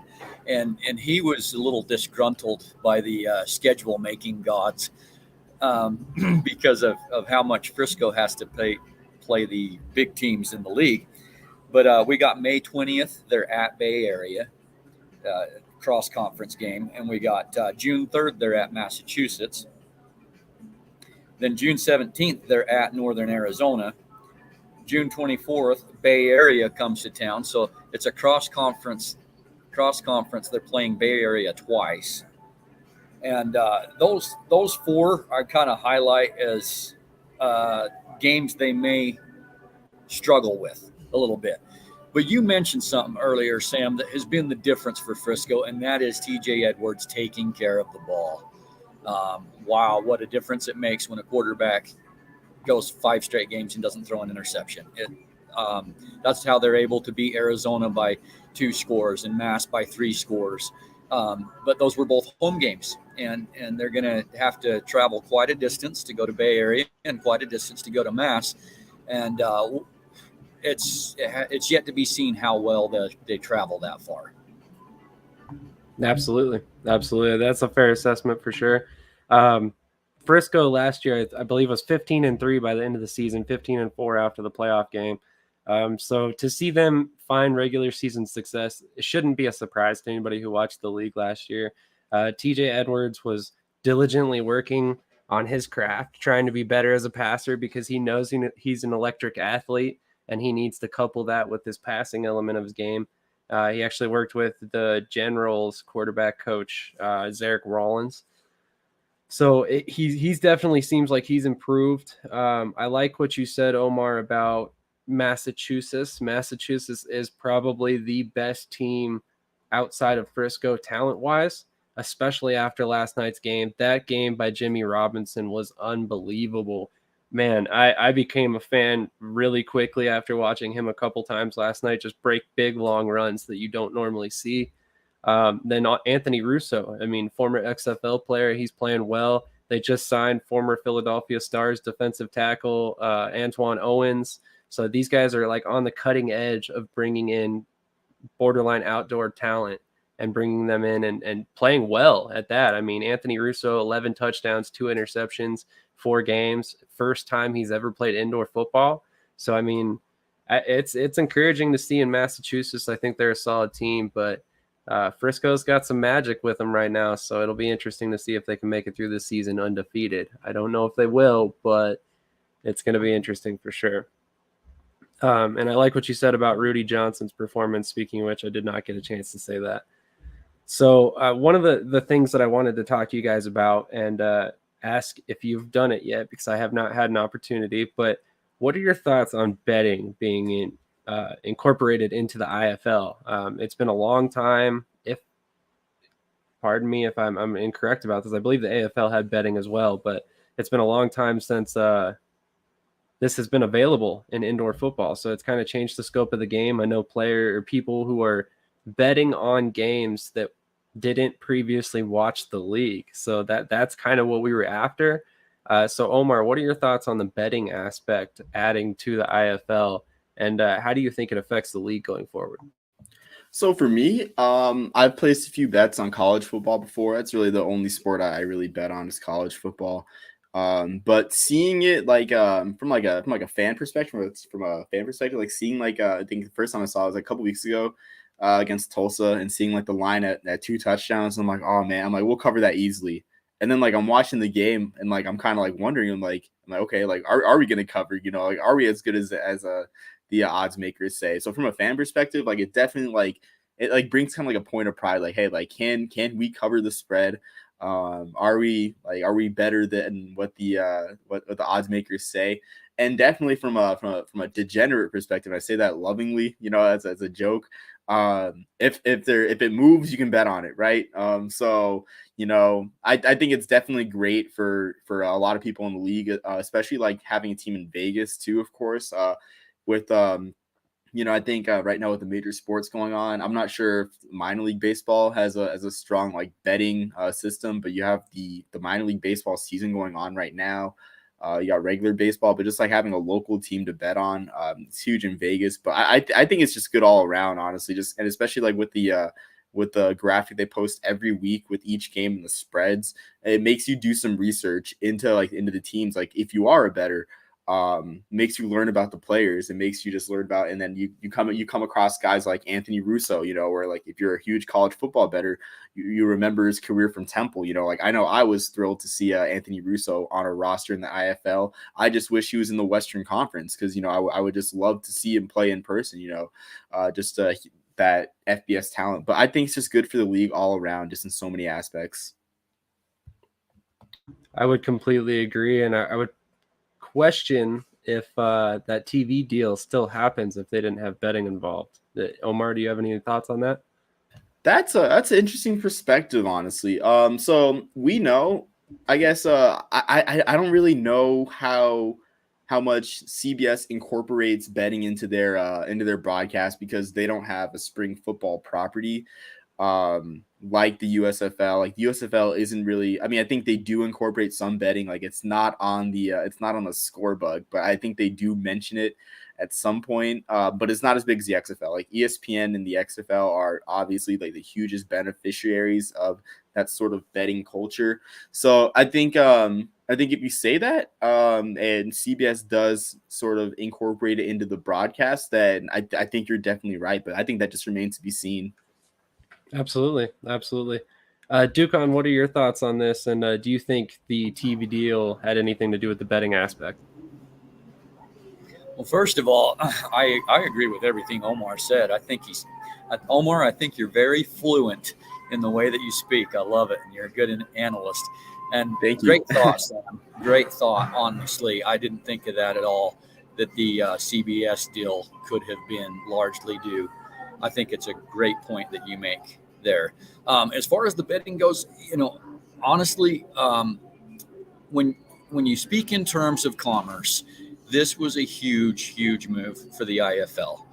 and he was a little disgruntled by the schedule making gods because of how much Frisco has to play the big teams in the league. But we got May 20th, they're at Bay Area, cross conference game, and we got June 3rd, they're at Massachusetts. Then June 17th, they're at Northern Arizona. June 24th, Bay Area comes to town, so it's a cross conference. They're playing Bay Area twice, and those four I kind of highlight as games they may struggle with a little bit. But you mentioned something earlier, Sam, that has been the difference for Frisco, and that is TJ Edwards taking care of the ball. Wow, what a difference it makes when a quarterback goes 5 straight games and doesn't throw an interception. That's how they're able to beat Arizona by 2 scores and Mass by 3 scores. But those were both home games, and they're going to have to travel quite a distance to go to Bay Area and quite a distance to go to Mass. And it's yet to be seen how well they travel that far. Absolutely. That's a fair assessment for sure. Frisco last year, I believe, was 15-3 by the end of the season, 15-4 after the playoff game. So to see them find regular season success, it shouldn't be a surprise to anybody who watched the league last year. TJ Edwards was diligently working on his craft, trying to be better as a passer because he knows he's an electric athlete, and he needs to couple that with this passing element of his game. He actually worked with the Generals quarterback coach, Zarek Rollins. So he's definitely seems like he's improved. I like what you said, Omar, about Massachusetts. Massachusetts is probably the best team outside of Frisco talent-wise, especially after last night's game. That game by Jimmy Robinson was unbelievable. Man, I became a fan really quickly after watching him a couple times last night, just break big, long runs that you don't normally see. Then Anthony Russo, former XFL player, he's playing well. They just signed former Philadelphia Stars defensive tackle Antoine Owens. So these guys are like on the cutting edge of bringing in borderline outdoor talent and bringing them in and playing well at that. Anthony Russo, 11 touchdowns, 2 interceptions, 4 games. First time he's ever played indoor football. So, it's encouraging to see in Massachusetts. I think they're a solid team, but Frisco's got some magic with them right now. So it'll be interesting to see if they can make it through the season undefeated. I don't know if they will, but it's going to be interesting for sure. And I like what you said about Rudy Johnson's performance. Speaking of which, I did not get a chance to say that. So one of the things that I wanted to talk to you guys about and ask if you've done it yet, because I have not had an opportunity, but what are your thoughts on betting being incorporated into the IFL? It's been a long time. Pardon me if I'm incorrect about this. I believe the AFL had betting as well, but it's been a long time since this has been available in indoor football. So it's kind of changed the scope of the game. I know people who are betting on games that didn't previously watch the league. So that's kind of what we were after. So Omar, what are your thoughts on the betting aspect adding to the IFL, and how do you think it affects the league going forward? So for me, I've placed a few bets on college football before. That's really the only sport I really bet on is college football. But seeing it from a fan perspective, like seeing I think the first time I saw it was like a couple weeks ago against Tulsa, and seeing like the line at 2 touchdowns. I'm like, oh man, I'm like, we'll cover that easily. And then like I'm watching the game, and like I'm kind of like wondering, I'm like, okay, like are we gonna cover? Like are we as good as the odds makers say? So from a fan perspective, like it definitely it brings kind of like a point of pride, like, hey, like can we cover the spread? Are we better than what the odds makers say? And definitely from a degenerate perspective, I say that lovingly, as a joke. If it moves, you can bet on it, right? So I think it's definitely great for a lot of people in the league, especially like having a team in Vegas too, of course. With I think right now with the major sports going on, I'm not sure if minor league baseball has a strong like betting system, but you have the minor league baseball season going on right now. You got regular baseball, but just like having a local team to bet on, it's huge in Vegas. But I think it's just good all around, honestly. Just and especially like with the graphic they post every week with each game and the spreads, it makes you do some research into the teams. Like if you are a bettor, makes you learn about the players. It makes you just learn about, and then you come across guys like Anthony Russo, where like if you're a huge college football bettor, you remember his career from Temple. Like I know I was thrilled to see Anthony Russo on a roster in the IFL. I just wish he was in the Western Conference because I would just love to see him play in person. Just that FBS talent. But I think it's just good for the league all around, just in so many aspects. I would completely agree, and I would question if that TV deal still happens if they didn't have betting involved. Omar, do you have any thoughts on that? That's an interesting perspective, honestly. So we know, I guess, I don't really know how much CBS incorporates betting into their broadcast because they don't have a spring football property like the USFL. Like the USFL isn't really, I mean, I think they do incorporate some betting. Like it's not on the score bug, but I think they do mention it at some point. But it's not as big as the XFL. Like ESPN and the XFL are obviously like the hugest beneficiaries of that sort of betting culture. So I think if you say that, and CBS does sort of incorporate it into the broadcast, then I think you're definitely right. But I think that just remains to be seen. Absolutely. Ducon, what are your thoughts on this? And do you think the TV deal had anything to do with the betting aspect? Well, first of all, I agree with everything Omar said. I think you're very fluent in the way that you speak. I love it. And you're a good analyst. And Thank you. Great thought, Sam. Great thought. Honestly, I didn't think of that at all, that the CBS deal could have been largely due. I think it's a great point that you make there. As far as the betting goes, honestly, when you speak in terms of commerce, this was a huge move for the IFL.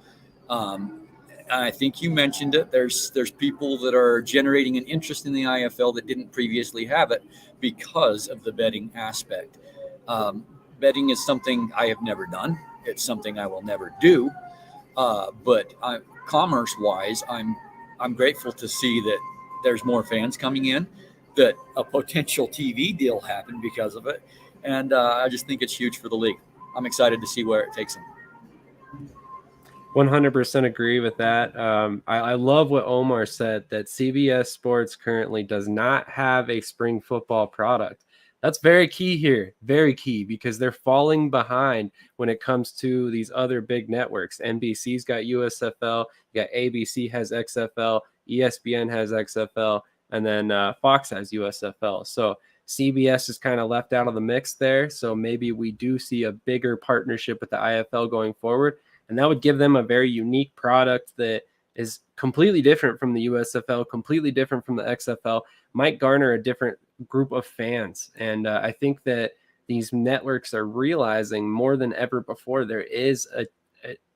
I think you mentioned it. There's people that are generating an interest in the IFL that didn't previously have it because of the betting aspect. Betting is something I have never done. It's something I will never do. But commerce-wise, I'm grateful to see that there's more fans coming in, that a potential TV deal happened because of it, and I just think it's huge for the league. I'm excited to see where it takes them. 100% agree with that. I love what Omar said, that CBS Sports currently does not have a spring football product. That's very key here, very key, because they're falling behind when it comes to these other big networks. NBC's got USFL, you got ABC has XFL, ESPN has XFL, and then Fox has USFL. So CBS is kind of left out of the mix there. So maybe we do see a bigger partnership with the IFL going forward. And that would give them a very unique product that is completely different from the USFL, completely different from the XFL, might garner a different group of fans. And I think that these networks are realizing more than ever before there is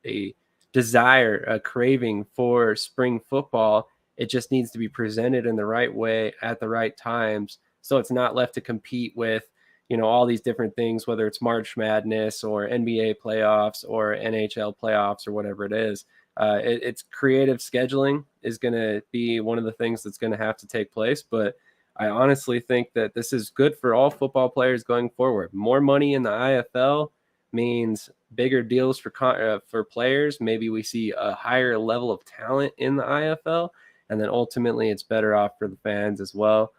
a desire, a craving for spring football. It just needs to be presented in the right way at the right times, so it's not left to compete with all these different things, whether it's March Madness or NBA playoffs or NHL playoffs or whatever it is. It's creative scheduling is going to be one of the things that's going to have to take place. But I honestly think that this is good for all football players going forward. More money in the IFL means bigger deals for players. Maybe we see a higher level of talent in the IFL, and then ultimately it's better off for the fans as well.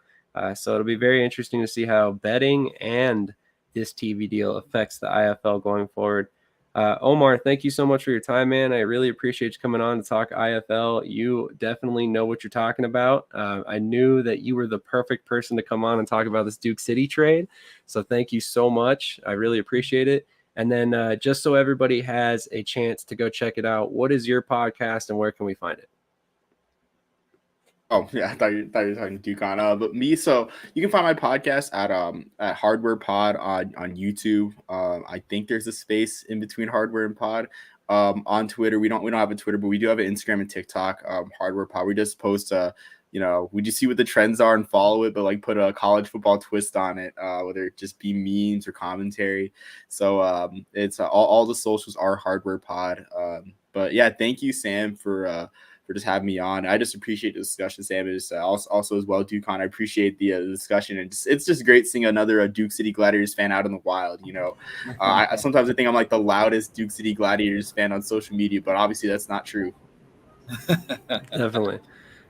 So it'll be very interesting to see how betting and this TV deal affects the IFL going forward. Omar, thank you so much for your time, man. I really appreciate you coming on to talk IFL. You definitely know what you're talking about. I knew that you were the perfect person to come on and talk about this Duke City trade. So thank you so much. I really appreciate it. And then just so everybody has a chance to go check it out, what is your podcast and where can we find it? Oh yeah, I thought you were talking Ducon. But me, so you can find my podcast at Hardware Pod on YouTube. I think there's a space in between Hardware and Pod. On Twitter, we don't have a Twitter, but we do have an Instagram and TikTok. Hardware Pod. We just post we just see what the trends are and follow it, but like put a college football twist on it, whether it just be memes or commentary. So it's all the socials are Hardware Pod. But yeah, thank you, Sam, for just having me on. I just appreciate the discussion, Sam. Is also as well, Ducon. I appreciate the discussion, and it's just great seeing another Duke City Gladiators fan out in the wild. Sometimes I think I'm like the loudest Duke City Gladiators fan on social media, but obviously that's not true.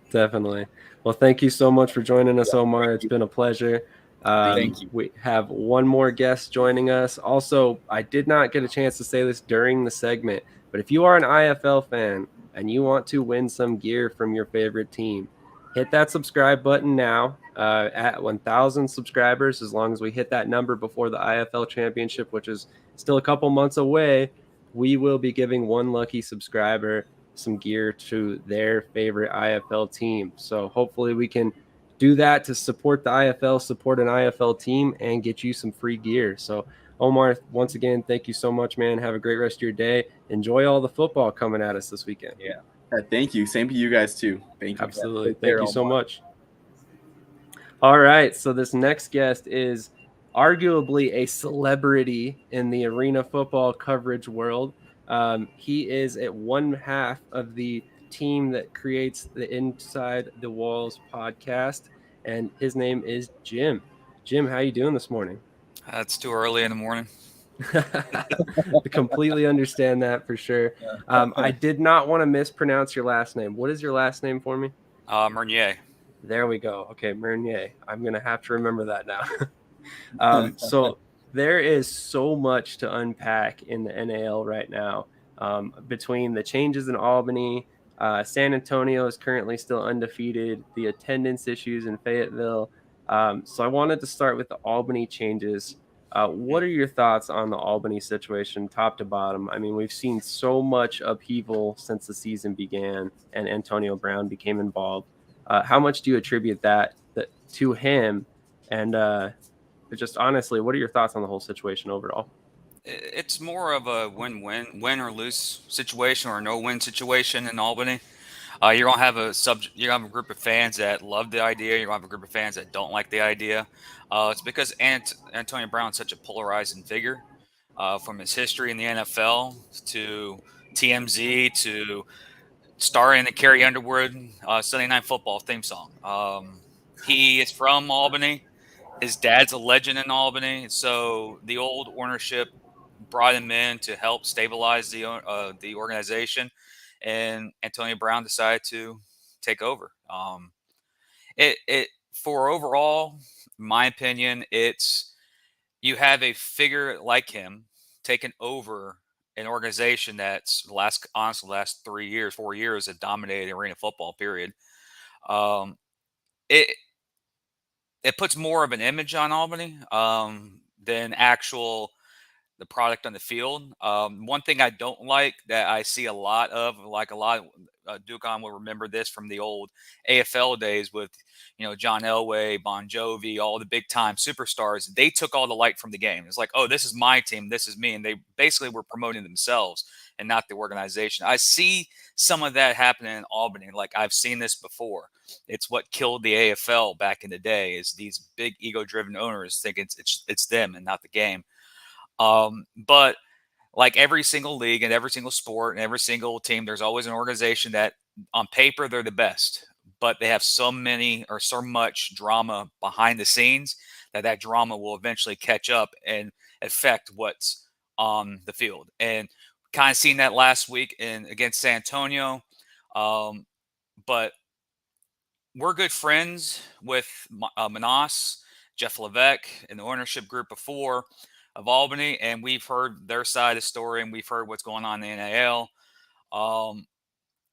Definitely. Well, thank you so much for joining us, Omar. It's been a pleasure. Thank you. We have one more guest joining us. Also, I did not get a chance to say this during the segment, but if you are an IFL fan and you want to win some gear from your favorite team, hit that subscribe button now at 1,000 subscribers. As long as we hit that number before the IFL championship, which is still a couple months away, we will be giving one lucky subscriber some gear to their favorite IFL team. So hopefully we can do that to support the IFL, support an IFL team, and get you some free gear. So Omar, once again, thank you so much, man. Have a great rest of your day. Enjoy all the football coming at us this weekend. Yeah. Thank you. Same to you guys too. Thank you. Absolutely. Thank you so much. All right. So this next guest is arguably a celebrity in the arena football coverage world. He is at one half of the team that creates the Inside the Walls podcast, and his name is Jim. Jim, how you doing this morning? It's too early in the morning. Completely understand that for sure. I did not want to mispronounce your last name. What is your last name for me? Meunier. There we go. Okay, Meunier. I'm going to have to remember that now. So there is so much to unpack in the NAL right now. Between the changes in Albany, San Antonio is currently still undefeated, the attendance issues in Fayetteville. So I wanted to start with the Albany changes. What are your thoughts on the Albany situation, top to bottom? I mean, we've seen so much upheaval since the season began and Antonio Brown became involved. How much do you attribute that to him? And just honestly, what are your thoughts on the whole situation overall? It's more of a win or lose situation or no win situation in Albany. You're gonna have you're gonna have a group of fans that love the idea. You're gonna have a group of fans that don't like the idea. It's because Antonio Brown's such a polarizing figure, from his history in the NFL to TMZ to starring the Carrie Underwood Sunday Night Football theme song. He is from Albany. His dad's a legend in Albany, so the old ownership brought him in to help stabilize the organization, and Antonio Brown decided to take over. For overall, in my opinion, it's you have a figure like him taking over an organization that's last 3 years, 4 years have dominated arena football. Period. It puts more of an image on Albany than the product on the field. One thing I don't like that I see a lot of, Ducon will remember this from the old AFL days with, John Elway, Bon Jovi, all the big time superstars. They took all the light from the game. It's like, oh, this is my team, this is me, and they basically were promoting themselves and not the organization. I see some of that happening in Albany. Like I've seen this before. It's what killed the AFL back in the day. Is these big ego-driven owners think it's them and not the game. But like every single league and every single sport and every single team, there's always an organization that on paper they're the best, but they have so many or so much drama behind the scenes that drama will eventually catch up and affect what's on the field. And kind of seen that last week against San Antonio. But we're good friends with Manas, Jeff Levesque, and the ownership group before of Albany, and we've heard their side of the story, and we've heard what's going on in the NAL.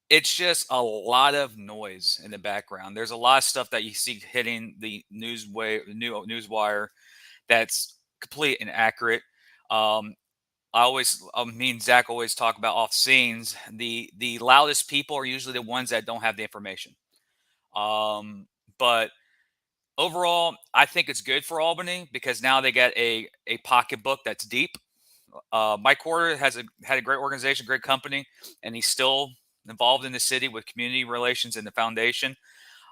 It's just a lot of noise in the background. There's a lot of stuff that you see hitting the newswire that's complete and accurate. Me and Zach always talk about off scenes. The loudest people are usually the ones that don't have the information. But overall, I think it's good for Albany because now they get a pocketbook that's deep. Mike Porter had a great organization, great company, and he's still involved in the city with community relations and the foundation.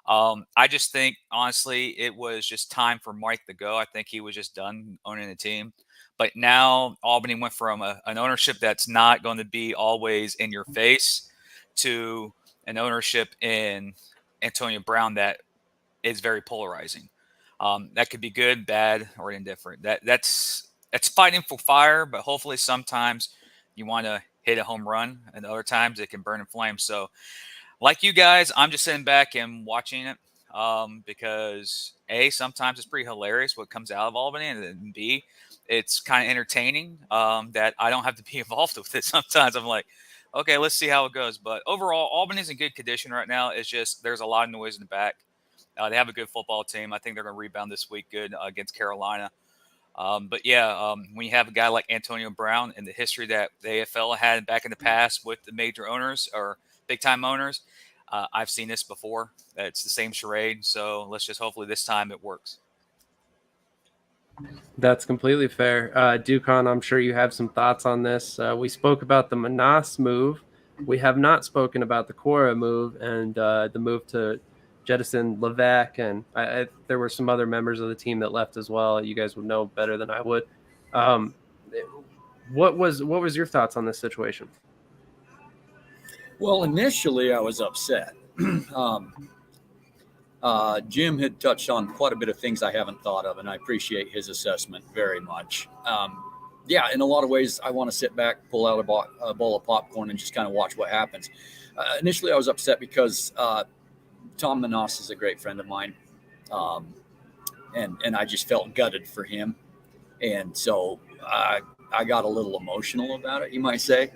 I just think, honestly, it was just time for Mike to go. I think he was just done owning the team. But now Albany went from an ownership that's not going to be always in your face to an ownership in Antonio Brown that is very polarizing. That could be good, bad, or indifferent. That's fighting for fire, but hopefully sometimes you want to hit a home run, and other times it can burn in flames. So, like you guys, I'm just sitting back and watching it because A, sometimes it's pretty hilarious what comes out of Albany, and then B, it's kind of entertaining that I don't have to be involved with it. Sometimes I'm like, okay, let's see how it goes. But overall, Albany's in good condition right now. It's just there's a lot of noise in the back. They have a good football team. I think they're going to rebound this week good against Carolina. But yeah, when you have a guy like Antonio Brown and the history that the AFL had back in the past with the major owners or big-time owners, I've seen this before. It's the same charade. So let's just hopefully this time it works. That's completely fair. Ducon, I'm sure you have some thoughts on this. We spoke about the Manas move. We have not spoken about the Cora move and the move to jettison Levesque, and there were some other members of the team that left as well. You guys would know better than I would. What was your thoughts on this situation? Well, initially I was upset. Jim had touched on quite a bit of things I haven't thought of, and I appreciate his assessment very much. Yeah, in a lot of ways, I want to sit back, pull out a bowl of popcorn, and just kind of watch what happens. Initially, I was upset because Tom Manas is a great friend of mine, and I just felt gutted for him, and so I got a little emotional about it, you might say,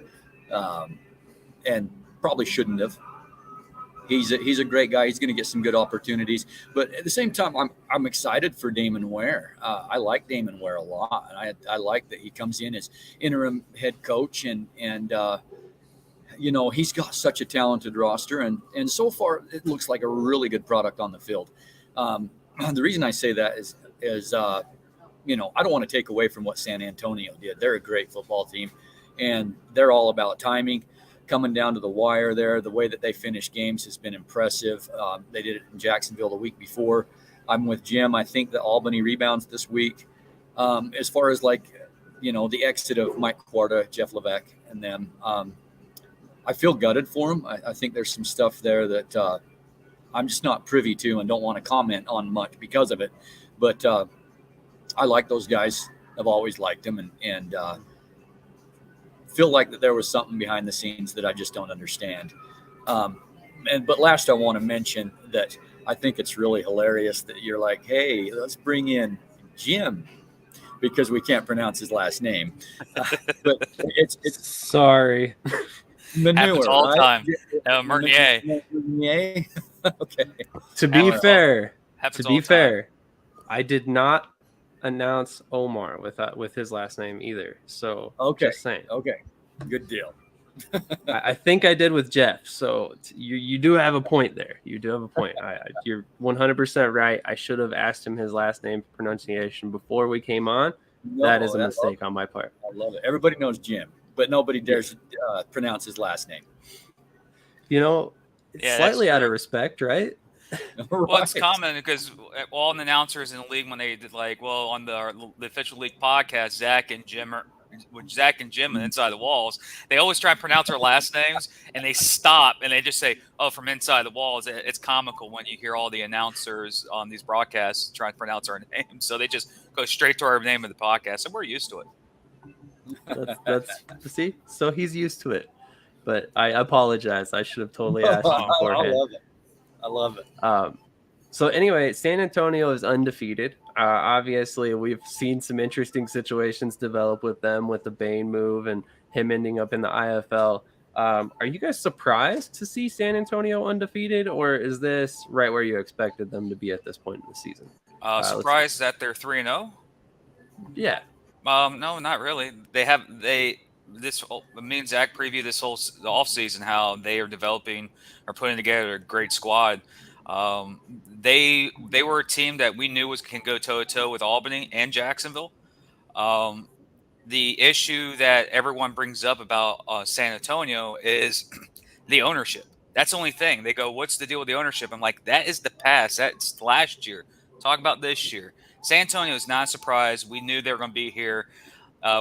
and probably shouldn't have. He's a great guy. He's going to get some good opportunities, but at the same time, I'm excited for Damon Ware. I like Damon Ware a lot, and I like that he comes in as interim head coach, and you know, he's got such a talented roster, and so far it looks like a really good product on the field. The reason I say that is you know, I don't want to take away from what San Antonio did. They're a great football team, and they're all about timing. Coming down to the wire there, the way that they finish games has been impressive. They did it in Jacksonville the week before. I'm with Jim. I think that Albany rebounds this week. As far as, like, you know, the exit of Mike Quarta, Jeff Levesque, and them, I feel gutted for them. I think there's some stuff there that I'm just not privy to and don't want to comment on much because of it. But I like those guys. I've always liked them, and feel like that there was something behind the scenes that I just don't understand. But last, I want to mention that I think it's really hilarious that you're like, hey, let's bring in Jim because we can't pronounce his last name. But it's sorry. Meunier, happens all the right? time. Meunier. Meunier. Okay. To be fair, Happens I did not announce Omar with his last name either. So Okay. Just saying. Okay. Good deal. I think I did with Jeff. So you do have a point there. You do have a point. You're 100% right. I should have asked him his last name pronunciation before we came on. No, that is a mistake on my part. I love it. Everybody knows Jim, but nobody dares pronounce his last name. You know, it's slightly out of respect, right? Well, it's common because all the announcers in the league, when they did on the official league podcast, Zach and Jim with Zach and Jim and Inside the Walls, they always try and pronounce our last names, and they stop and they just say, "Oh, from Inside the Walls." It's comical when you hear all the announcers on these broadcasts trying to pronounce our names, so they just go straight to our name of the podcast, and we're used to it. That's see, so he's used to it. But I apologize. I should have totally asked you beforehand. I love it. So anyway, San Antonio is undefeated. Obviously, we've seen some interesting situations develop with them, with the Bain move and him ending up in the IFL. Are you guys surprised to see San Antonio undefeated, or is this right where you expected them to be at this point in the season? Surprised that they're 3-0? Yeah. No, not really. Me and Zach previewed this whole the offseason how they are developing or putting together a great squad. They were a team that we knew can go toe to toe with Albany and Jacksonville. The issue that everyone brings up about San Antonio is the ownership. That's the only thing. They go, "What's the deal with the ownership?" I'm like, that is the past. That's last year. Talk about this year. San Antonio is not a surprise. We knew they were going to be here.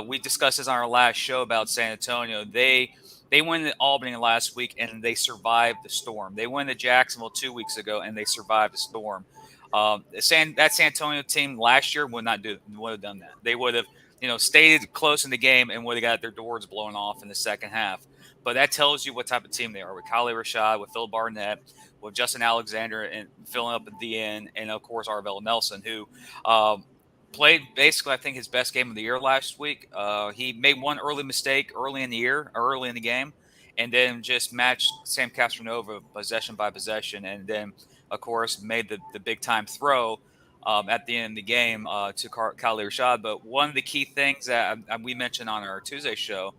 We discussed this on our last show about San Antonio. They went to Albany last week and they survived the storm. They went to Jacksonville 2 weeks ago and they survived the storm. That San Antonio team last year would have done that. They would have, stayed close in the game and would have got their doors blown off in the second half. But that tells you what type of team they are with Kyle Rashad, with Phil Barnett, with Justin Alexander and filling up at the end, and of course Arvell Nelson, who played basically I think his best game of the year last week. He made one early mistake early in the game, and then just matched Sam Castronova possession by possession, and then of course made the big time throw at the end of the game to Kyle Rashad. But one of the key things that we mentioned on our Tuesday show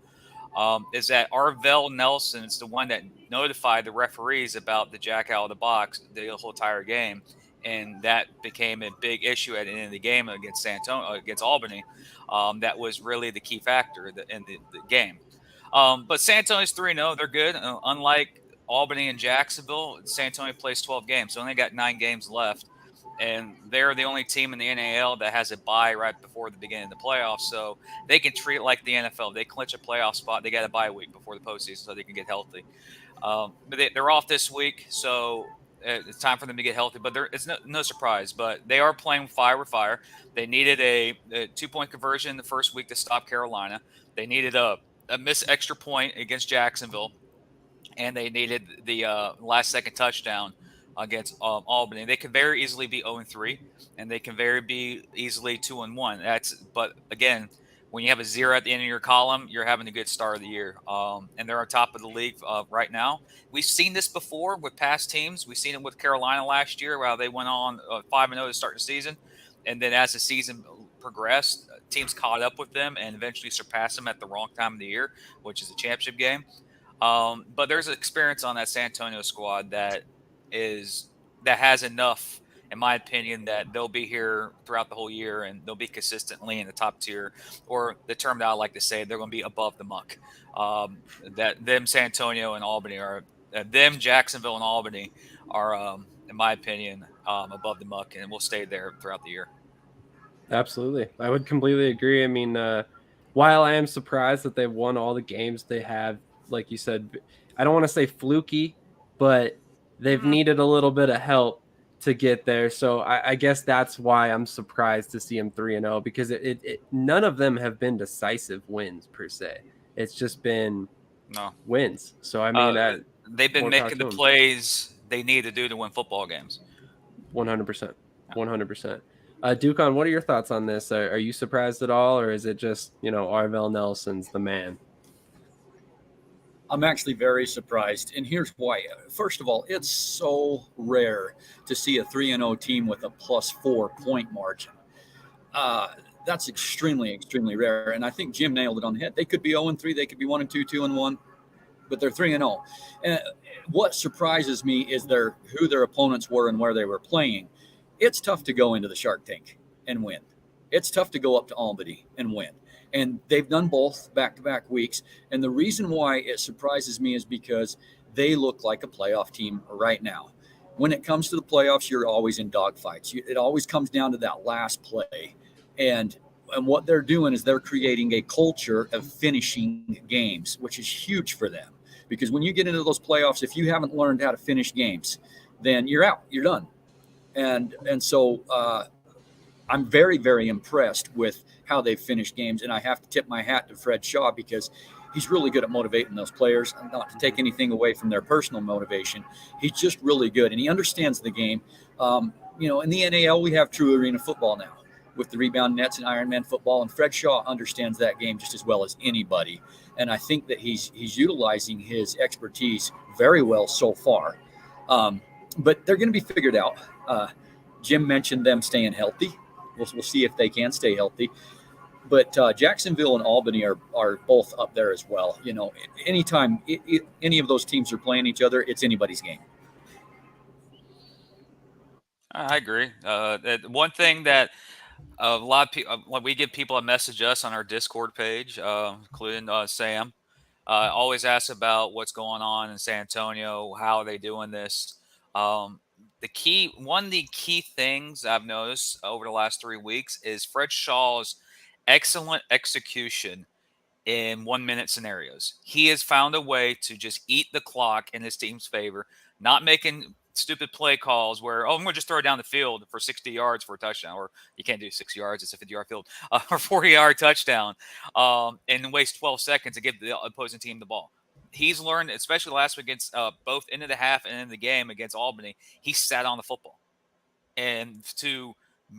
is that Arvell Nelson is the one that notified the referees about the jack out of the box the whole entire game, and that became a big issue at the end of the game against against Albany. That was really the key factor in the game. But San Antonio's 3-0. They're good. Unlike Albany and Jacksonville, San Antonio plays 12 games, so only got 9 games left. And they're the only team in the NAL that has a bye right before the beginning of the playoffs. So they can treat it like the NFL. They clinch a playoff spot. They got a bye week before the postseason so they can get healthy. But they're off this week, so it's time for them to get healthy. But it's no surprise. But they are playing fire with fire. They needed a 2-point conversion the first week to stop Carolina. They needed a missed extra point against Jacksonville. And they needed the last-second touchdown against Albany. They could very easily be 0-3, and they can very easily 2-1. But again, when you have a 0 at the end of your column, you're having a good start of the year. And they're on top of the league right now. We've seen this before with past teams. We've seen it with Carolina last year, where they went on 5-0 to start the season, and then as the season progressed, teams caught up with them and eventually surpassed them at the wrong time of the year, which is a championship game. But there's an experience on that San Antonio squad that has enough, in my opinion, that they'll be here throughout the whole year and they'll be consistently in the top tier, or the term that I like to say, they're going to be above the muck. San Antonio and Albany Jacksonville and Albany are, in my opinion, above the muck, and will stay there throughout the year. Absolutely. I would completely agree. I mean, while I am surprised that they've won all the games they have, like you said, I don't want to say fluky, but they've needed a little bit of help to get there. So I guess that's why I'm surprised to see them 3-0, because none of them have been decisive wins per se. It's just been wins. So I mean, they've been making the plays they need to do to win football games. 100%. 100%. Ducon, what are your thoughts on this? Are you surprised at all, or is it just, Arvell Nelson's the man? I'm actually very surprised, and here's why. First of all, it's so rare to see a 3-0 team with a +4 point margin. That's extremely, extremely rare, and I think Jim nailed it on the head. They could be 0-3, they could be 1-2, 2-1, but they're 3-0. And what surprises me is who their opponents were and where they were playing. It's tough to go into the Shark Tank and win. It's tough to go up to Albany and win. And they've done both back-to-back weeks. And the reason why it surprises me is because they look like a playoff team right now. When it comes to the playoffs, you're always in dogfights. It always comes down to that last play. And what they're doing is they're creating a culture of finishing games, which is huge for them. Because when you get into those playoffs, if you haven't learned how to finish games, then you're out, you're done. And so I'm very, very impressed with how they've finished games. And I have to tip my hat to Fred Shaw because he's really good at motivating those players. Not to take anything away from their personal motivation, he's just really good, and he understands the game. In the NAL, we have true arena football now with the rebound nets and Ironman football, and Fred Shaw understands that game just as well as anybody. And I think that he's utilizing his expertise very well so far. But they're going to be figured out. Jim mentioned them staying healthy. We'll see if they can stay healthy. But Jacksonville and Albany are both up there as well. Anytime any of those teams are playing each other, it's anybody's game. I agree. One thing that a lot of people, when we get people that message us on our Discord page, including Sam, always ask about what's going on in San Antonio. How are they doing this? One of the key things I've noticed over the last 3 weeks is Fred Shaw's excellent execution in 1 minute scenarios. He has found a way to just eat the clock in his team's favor, not making stupid play calls where, I'm going to just throw it down the field for 60 yards for a touchdown, or you can't do 60 yards, it's a 50-yard field, or 40-yard touchdown, and waste 12 seconds to give the opposing team the ball. He's learned, especially last week against both into the half and in the game against Albany, he sat on the football. And to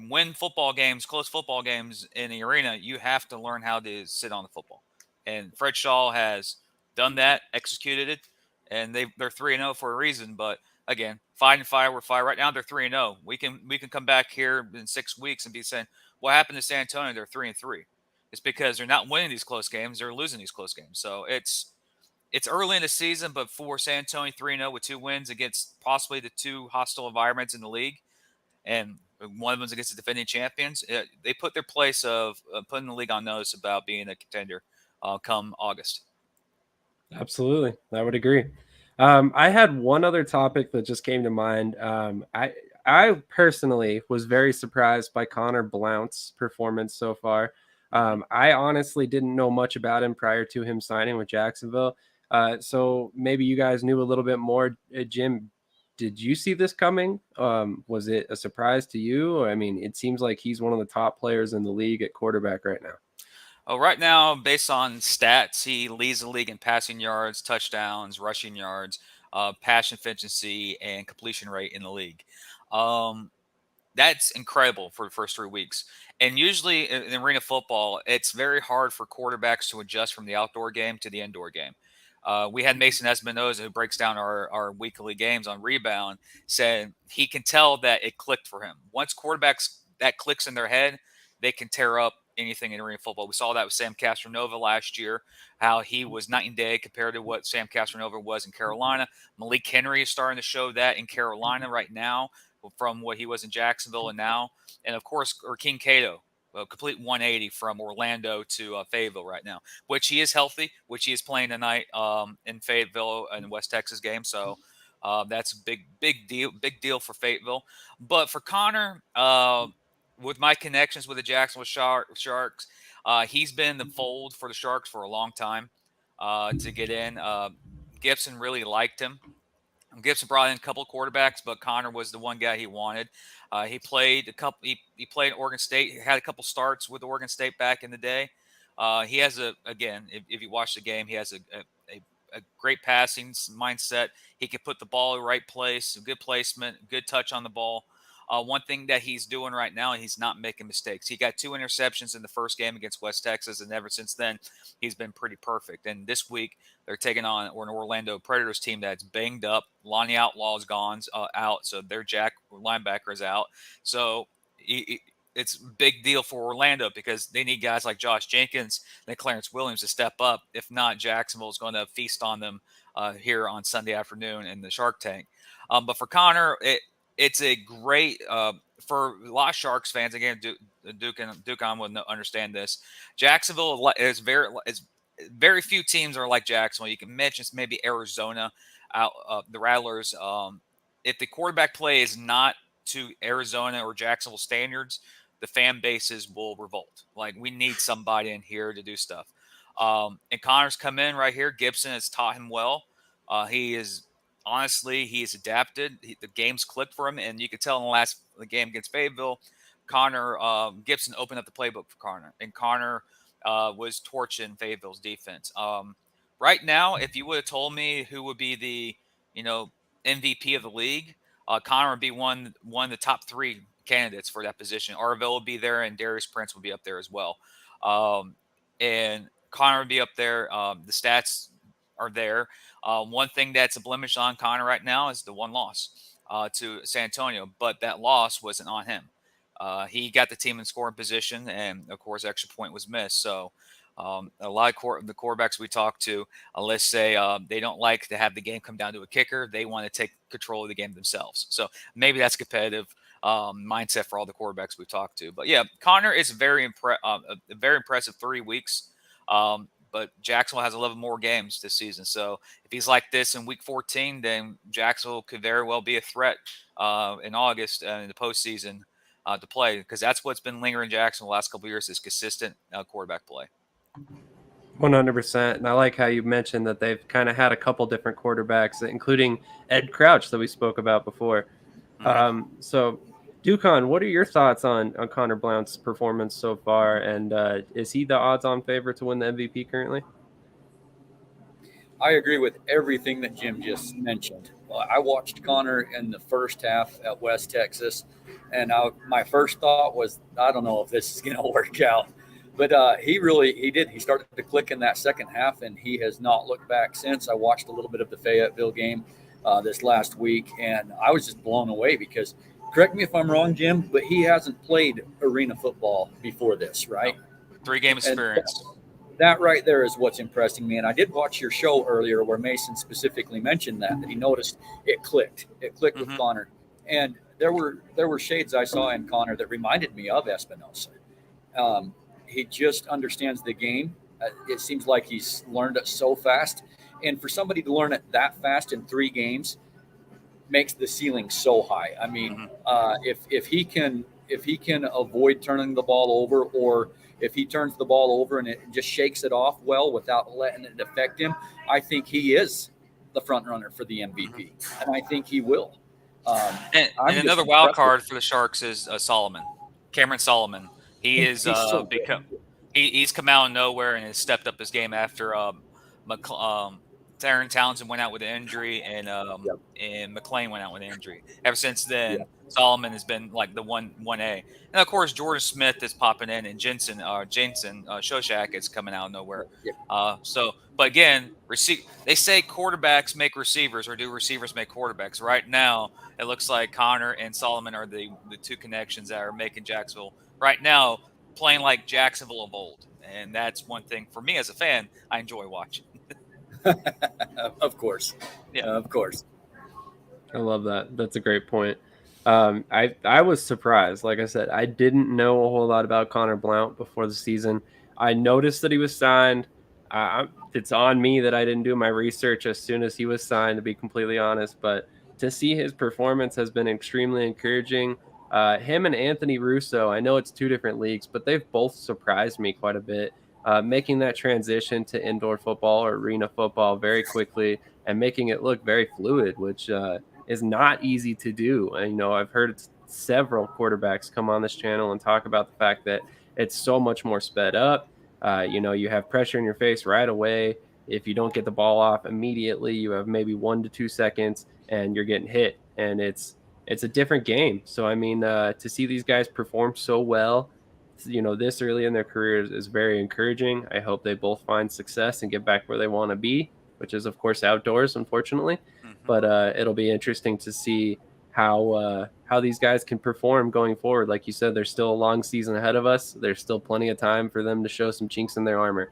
win football games, close football games in the arena, you have to learn how to sit on the football. And Fred Shaw has done that, executed it, and they're 3-0 for a reason. But again, fighting fire with fire. Right now they're 3-0. We can come back here in 6 weeks and be saying, what happened to San Antonio? They're 3-3. It's because they're not winning these close games; they're losing these close games. So it's early in the season, but for San Antonio 3-0 with 2 wins against possibly the 2 hostile environments in the league, and one of them's against the defending champions, they put their place of putting the league on notice about being a contender come August. Absolutely. I would agree. I had one other topic that just came to mind. I personally was very surprised by Connor Blount's performance so far. I honestly didn't know much about him prior to him signing with Jacksonville. So maybe you guys knew a little bit more. Jim, did you see this coming? Was it a surprise to you? I mean, it seems like he's one of the top players in the league at quarterback right now. Right now, based on stats, he leads the league in passing yards, touchdowns, rushing yards, pass efficiency, and completion rate in the league. That's incredible for the first 3 weeks. And usually in arena football, it's very hard for quarterbacks to adjust from the outdoor game to the indoor game. We had Mason Espinoza, who breaks down our weekly games on Rebound, said he can tell that it clicked for him. Once quarterbacks, that clicks in their head, they can tear up anything in arena football. We saw that with Sam Castronova last year, how he was night and day compared to what Sam Castronova was in Carolina. Malik Henry is starting to show that in Carolina right now from what he was in Jacksonville and now. And, of course, King Cato, a complete 180 from Orlando to Fayetteville right now, which he is healthy, which he is playing tonight in Fayetteville in the West Texas game. So that's a big deal for Fayetteville. But for Connor, with my connections with the Jacksonville Sharks, he's been in the fold for the Sharks for a long time to get in. Gibson really liked him. Gibson brought in a couple of quarterbacks, but Connor was the one guy he wanted. He played a couple. He played at Oregon State. He had a couple starts with Oregon State back in the day. He has if you watch the game, he has a great passing mindset. He can put the ball in the right place, good placement, good touch on the ball. One thing that he's doing right now, he's not making mistakes. He got 2 interceptions in the first game against West Texas, and ever since then, he's been pretty perfect. And this week, they're taking on an Orlando Predators team that's banged up. Lonnie Outlaw is gone out, so their Jack linebacker is out. So it's a big deal for Orlando because they need guys like Josh Jenkins and Clarence Williams to step up. If not, Jacksonville is going to feast on them here on Sunday afternoon in the Shark Tank. But for Connor, it's a great for a lot of Sharks fans. Again, Ducon will understand this. Jacksonville is very few teams are like Jacksonville. You can mention maybe Arizona, the Rattlers. If the quarterback play is not to Arizona or Jacksonville standards, the fan bases will revolt. Like, we need somebody in here to do stuff. And Connor's come in right here. Gibson has taught him well. He is honestly, he's adapted. The game's clicked for him, and you could tell in the game against Fayetteville, Gibson opened up the playbook for Connor, and Connor was torching Fayetteville's defense. Right now, if you would have told me who would be the MVP of the league, Connor would be one of the top 3 candidates for that position. Arville would be there, and Darius Prince would be up there as well. And Connor would be up there. The stats are there. One thing that's a blemish on Connor right now is the one loss to San Antonio, but that loss wasn't on him. He got the team in scoring position, and of course, extra point was missed. So a lot of the quarterbacks we talk to, let's say they don't like to have the game come down to a kicker. They want to take control of the game themselves. So maybe that's competitive mindset for all the quarterbacks we talked to. But yeah, Connor is a very impressive 3 weeks. But Jacksonville has 11 more games this season. So if he's like this in week 14, then Jacksonville could very well be a threat in August in the postseason to play, because that's what's been lingering in Jacksonville the last couple of years, is consistent quarterback play. 100%. And I like how you mentioned that they've kind of had a couple different quarterbacks, including Ed Crouch that we spoke about before. So, Ducon, what are your thoughts on Connor Blount's performance so far? And is he the odds-on favorite to win the MVP currently? I agree with everything that Jim just mentioned. I watched Connor in the first half at West Texas, and my first thought was, I don't know if this is going to work out. But he did. He started to click in that second half, and he has not looked back since. I watched a little bit of the Fayetteville game this last week, and I was just blown away because, correct me if I'm wrong, Jim, but he hasn't played arena football before this, right? 3-game experience. That right there is what's impressing me. And I did watch your show earlier where Mason specifically mentioned that he noticed it clicked. It clicked with Connor. And there were shades I saw in Connor that reminded me of Espinosa. He just understands the game. It seems like he's learned it so fast. And for somebody to learn it that fast in 3 games makes the ceiling so high. I mean, if he can avoid turning the ball over, or if he turns the ball over and it just shakes it off well without letting it affect him, I think he is the front runner for the MVP, and I think he will. And another wild card for the Sharks is Solomon, Cameron Solomon. He is he's come out of nowhere and has stepped up his game after Taron Townsend went out with an injury, and McLean went out with an injury. Ever since then, Solomon has been like the 1A. And of course, Jordan Smith is popping in, and Jensen Shoshak is coming out of nowhere. But again, they say quarterbacks make receivers, or do receivers make quarterbacks? Right now, it looks like Connor and Solomon are the 2 connections that are making Jacksonville right now playing like Jacksonville of old. And that's one thing for me as a fan I enjoy watching. Of course. Of course. I love that. That's a great point. I was surprised. Like I said, I didn't know a whole lot about Connor Blount before the season. I noticed that he was signed. It's on me that I didn't do my research as soon as he was signed, to be completely honest. But to see his performance has been extremely encouraging. Him and Anthony Russo, I know it's 2 different leagues, but they've both surprised me quite a bit. Making that transition to indoor football or arena football very quickly and making it look very fluid, which is not easy to do. And, I've heard several quarterbacks come on this channel and talk about the fact that it's so much more sped up. You have pressure in your face right away. If you don't get the ball off immediately, you have maybe 1 to 2 seconds and you're getting hit. And it's a different game. So, I mean, to see these guys perform so well, this early in their careers is very encouraging. I hope they both find success and get back where they want to be, which is, of course, outdoors, unfortunately. But it'll be interesting to see how these guys can perform going forward. Like you said, there's still a long season ahead of us. There's still plenty of time for them to show some chinks in their armor.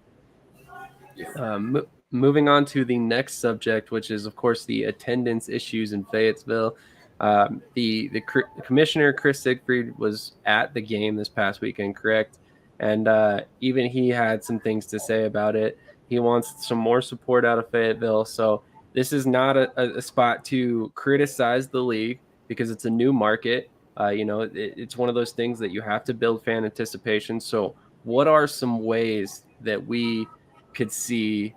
Moving on to the next subject, which is, of course, the attendance issues in Fayetteville. The commissioner, Chris Siegfried, was at the game this past weekend, correct? And even he had some things to say about it. He wants some more support out of Fayetteville. So this is not a spot to criticize the league because it's a new market. It's one of those things that you have to build fan anticipation. So what are some ways that we could see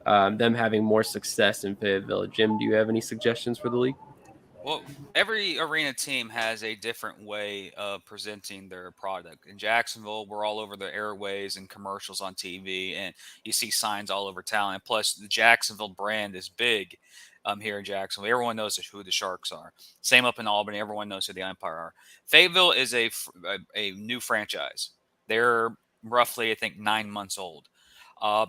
them having more success in Fayetteville? Jim, do you have any suggestions for the league? Well, every arena team has a different way of presenting their product. In Jacksonville, we're all over the airways and commercials on TV, and you see signs all over town. And plus, the Jacksonville brand is big here in Jacksonville. Everyone knows who the Sharks are. Same up in Albany. Everyone knows who the Empire are. Fayetteville is a new franchise. They're roughly, I think, 9 months old.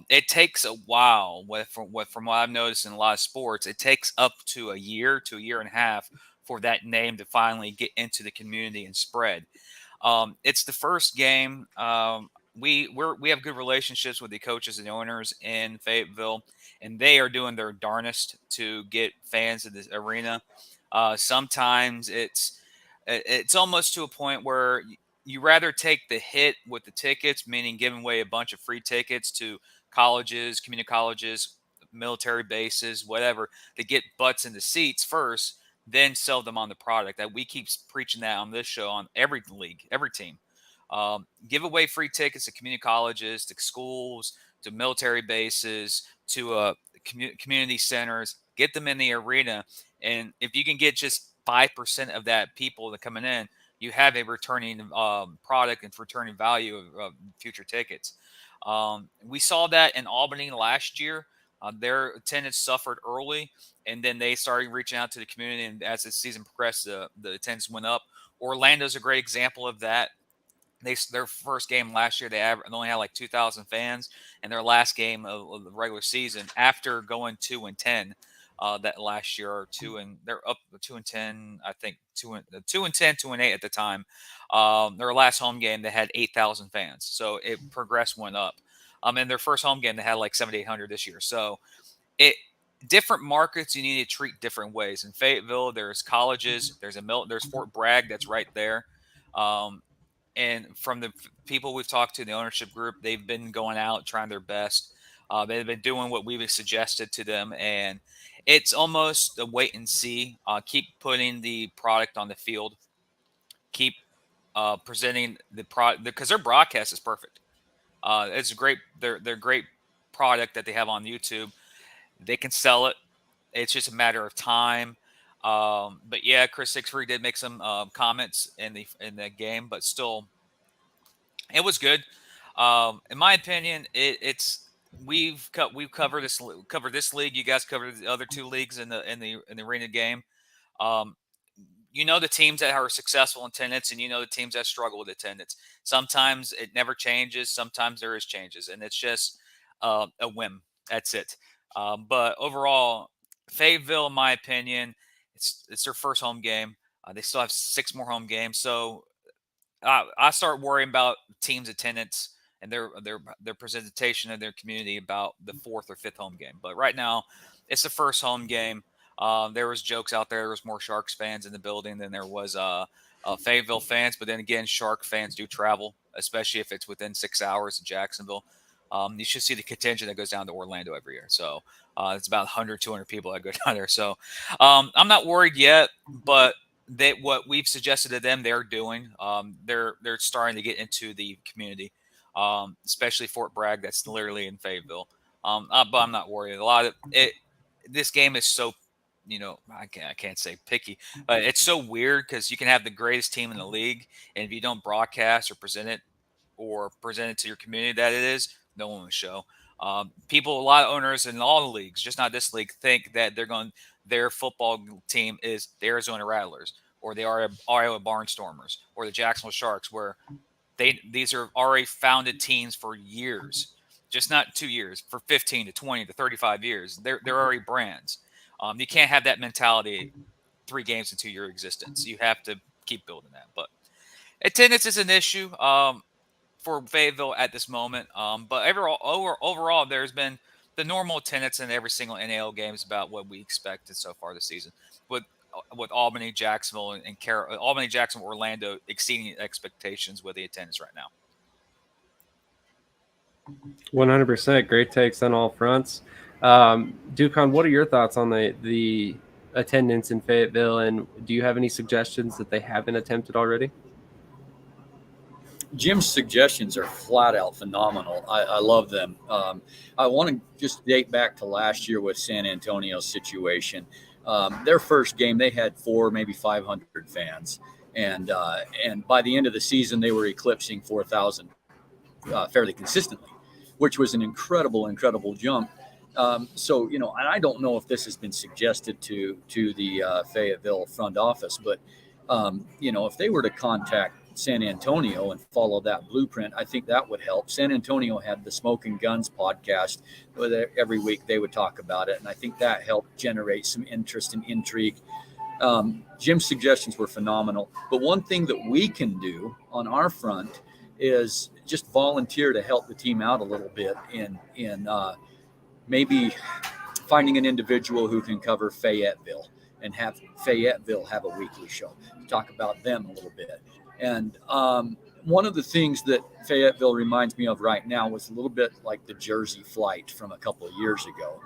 It takes a while. From what I've noticed in a lot of sports, it takes up to a year to a year and a half for that name to finally get into the community and spread. It's the first game. We have good relationships with the coaches and the owners in Fayetteville, and they are doing their darnest to get fans in this arena. Sometimes it's almost to a point where you rather take the hit with the tickets, meaning giving away a bunch of free tickets to colleges, community colleges, military bases, whatever, to get butts in the seats first, then sell them on the product. That we keep preaching that on this show, on every league, every team. Give away free tickets to community colleges, to schools, to military bases, to community centers. Get them in the arena, and if you can get just 5% of that people that coming in, you have a returning product and returning value of future tickets. We saw that in Albany last year. Their attendance suffered early, and then they started reaching out to the community. And as the season progressed, the attendance went up. Orlando's a great example of that. Their first game last year, they only had like 2,000 fans, and their last game of the regular season, after going 2-10, that last year, or they're up 2-10, I think 2-10, 2-8 at the time. Their last home game, they had 8,000 fans, so it progressed, went up. And their first home game, they had like 7,800 this year. So different markets, you need to treat different ways. In Fayetteville, there's colleges, there's Fort Bragg that's right there. And from the people we've talked to, the ownership group, they've been going out trying their best. They've been doing what we've suggested to them, and it's almost a wait and see. Keep putting the product on the field. Keep presenting the product, because their broadcast is perfect. It's great. They're great product that they have on YouTube. They can sell it. It's just a matter of time. But yeah, Chris Sixfree did make some comments in the game, but still, it was good. In my opinion, we've covered this league. You guys covered the other two leagues in the arena game. You know the teams that are successful in attendance, and you know the teams that struggle with attendance. Sometimes it never changes. Sometimes there is changes, and it's just a whim. That's it. But overall, Fayetteville, in my opinion, it's their first home game. They still have 6 more home games, so I start worrying about teams' attendance and their presentation of their community about the 4th or 5th home game. But right now, it's the first home game. There was jokes out there. There was more Sharks fans in the building than there was Fayetteville fans. But then again, Shark fans do travel, especially if it's within 6 hours of Jacksonville. You should see the contingent that goes down to Orlando every year. So it's about 100, 200 people that go down there. So I'm not worried yet, but what we've suggested to them, they're doing. They're starting to get into the community, especially Fort Bragg. That's literally in Fayetteville. But I'm not worried. A lot of it. This game is so, I can't say picky, but it's so weird because you can have the greatest team in the league, and if you don't broadcast or present it to your community that it is, no one will show. A lot of owners in all the leagues, just not this league, think that their football team is the Arizona Rattlers or the Iowa Barnstormers or the Jacksonville Sharks, where these are already founded teams for years, just not 2 years, for 15 to 20 to 35 years. They're already brands. You can't have that mentality 3 games into your existence. You have to keep building that. But attendance is an issue for Fayetteville at this moment. But overall, there's been the normal attendance in every single NAL game is about what we expected so far this season. With Albany, Jacksonville, and Albany, Jacksonville, Orlando exceeding expectations with the attendance right now. 100%. Great takes on all fronts. Ducon, what are your thoughts on the attendance in Fayetteville, and do you have any suggestions that they haven't attempted already? Jim's suggestions are flat out phenomenal. I love them. I want to just date back to last year with San Antonio's situation. Their first game, they had 400, maybe 500 fans, and by the end of the season, they were eclipsing 4,000 fairly consistently, which was an incredible jump. So, and I don't know if this has been suggested to the Fayetteville front office, but if they were to contact San Antonio and follow that blueprint, I think that would help. San Antonio had the Smoke and Guns podcast where every week they would talk about it, and I think that helped generate some interest and intrigue. Jim's suggestions were phenomenal, but one thing that we can do on our front is just volunteer to help the team out a little bit in maybe finding an individual who can cover Fayetteville and have Fayetteville have a weekly show, talk about them a little bit. And one of the things that Fayetteville reminds me of right now was a little bit like the Jersey Flight from a couple of years ago.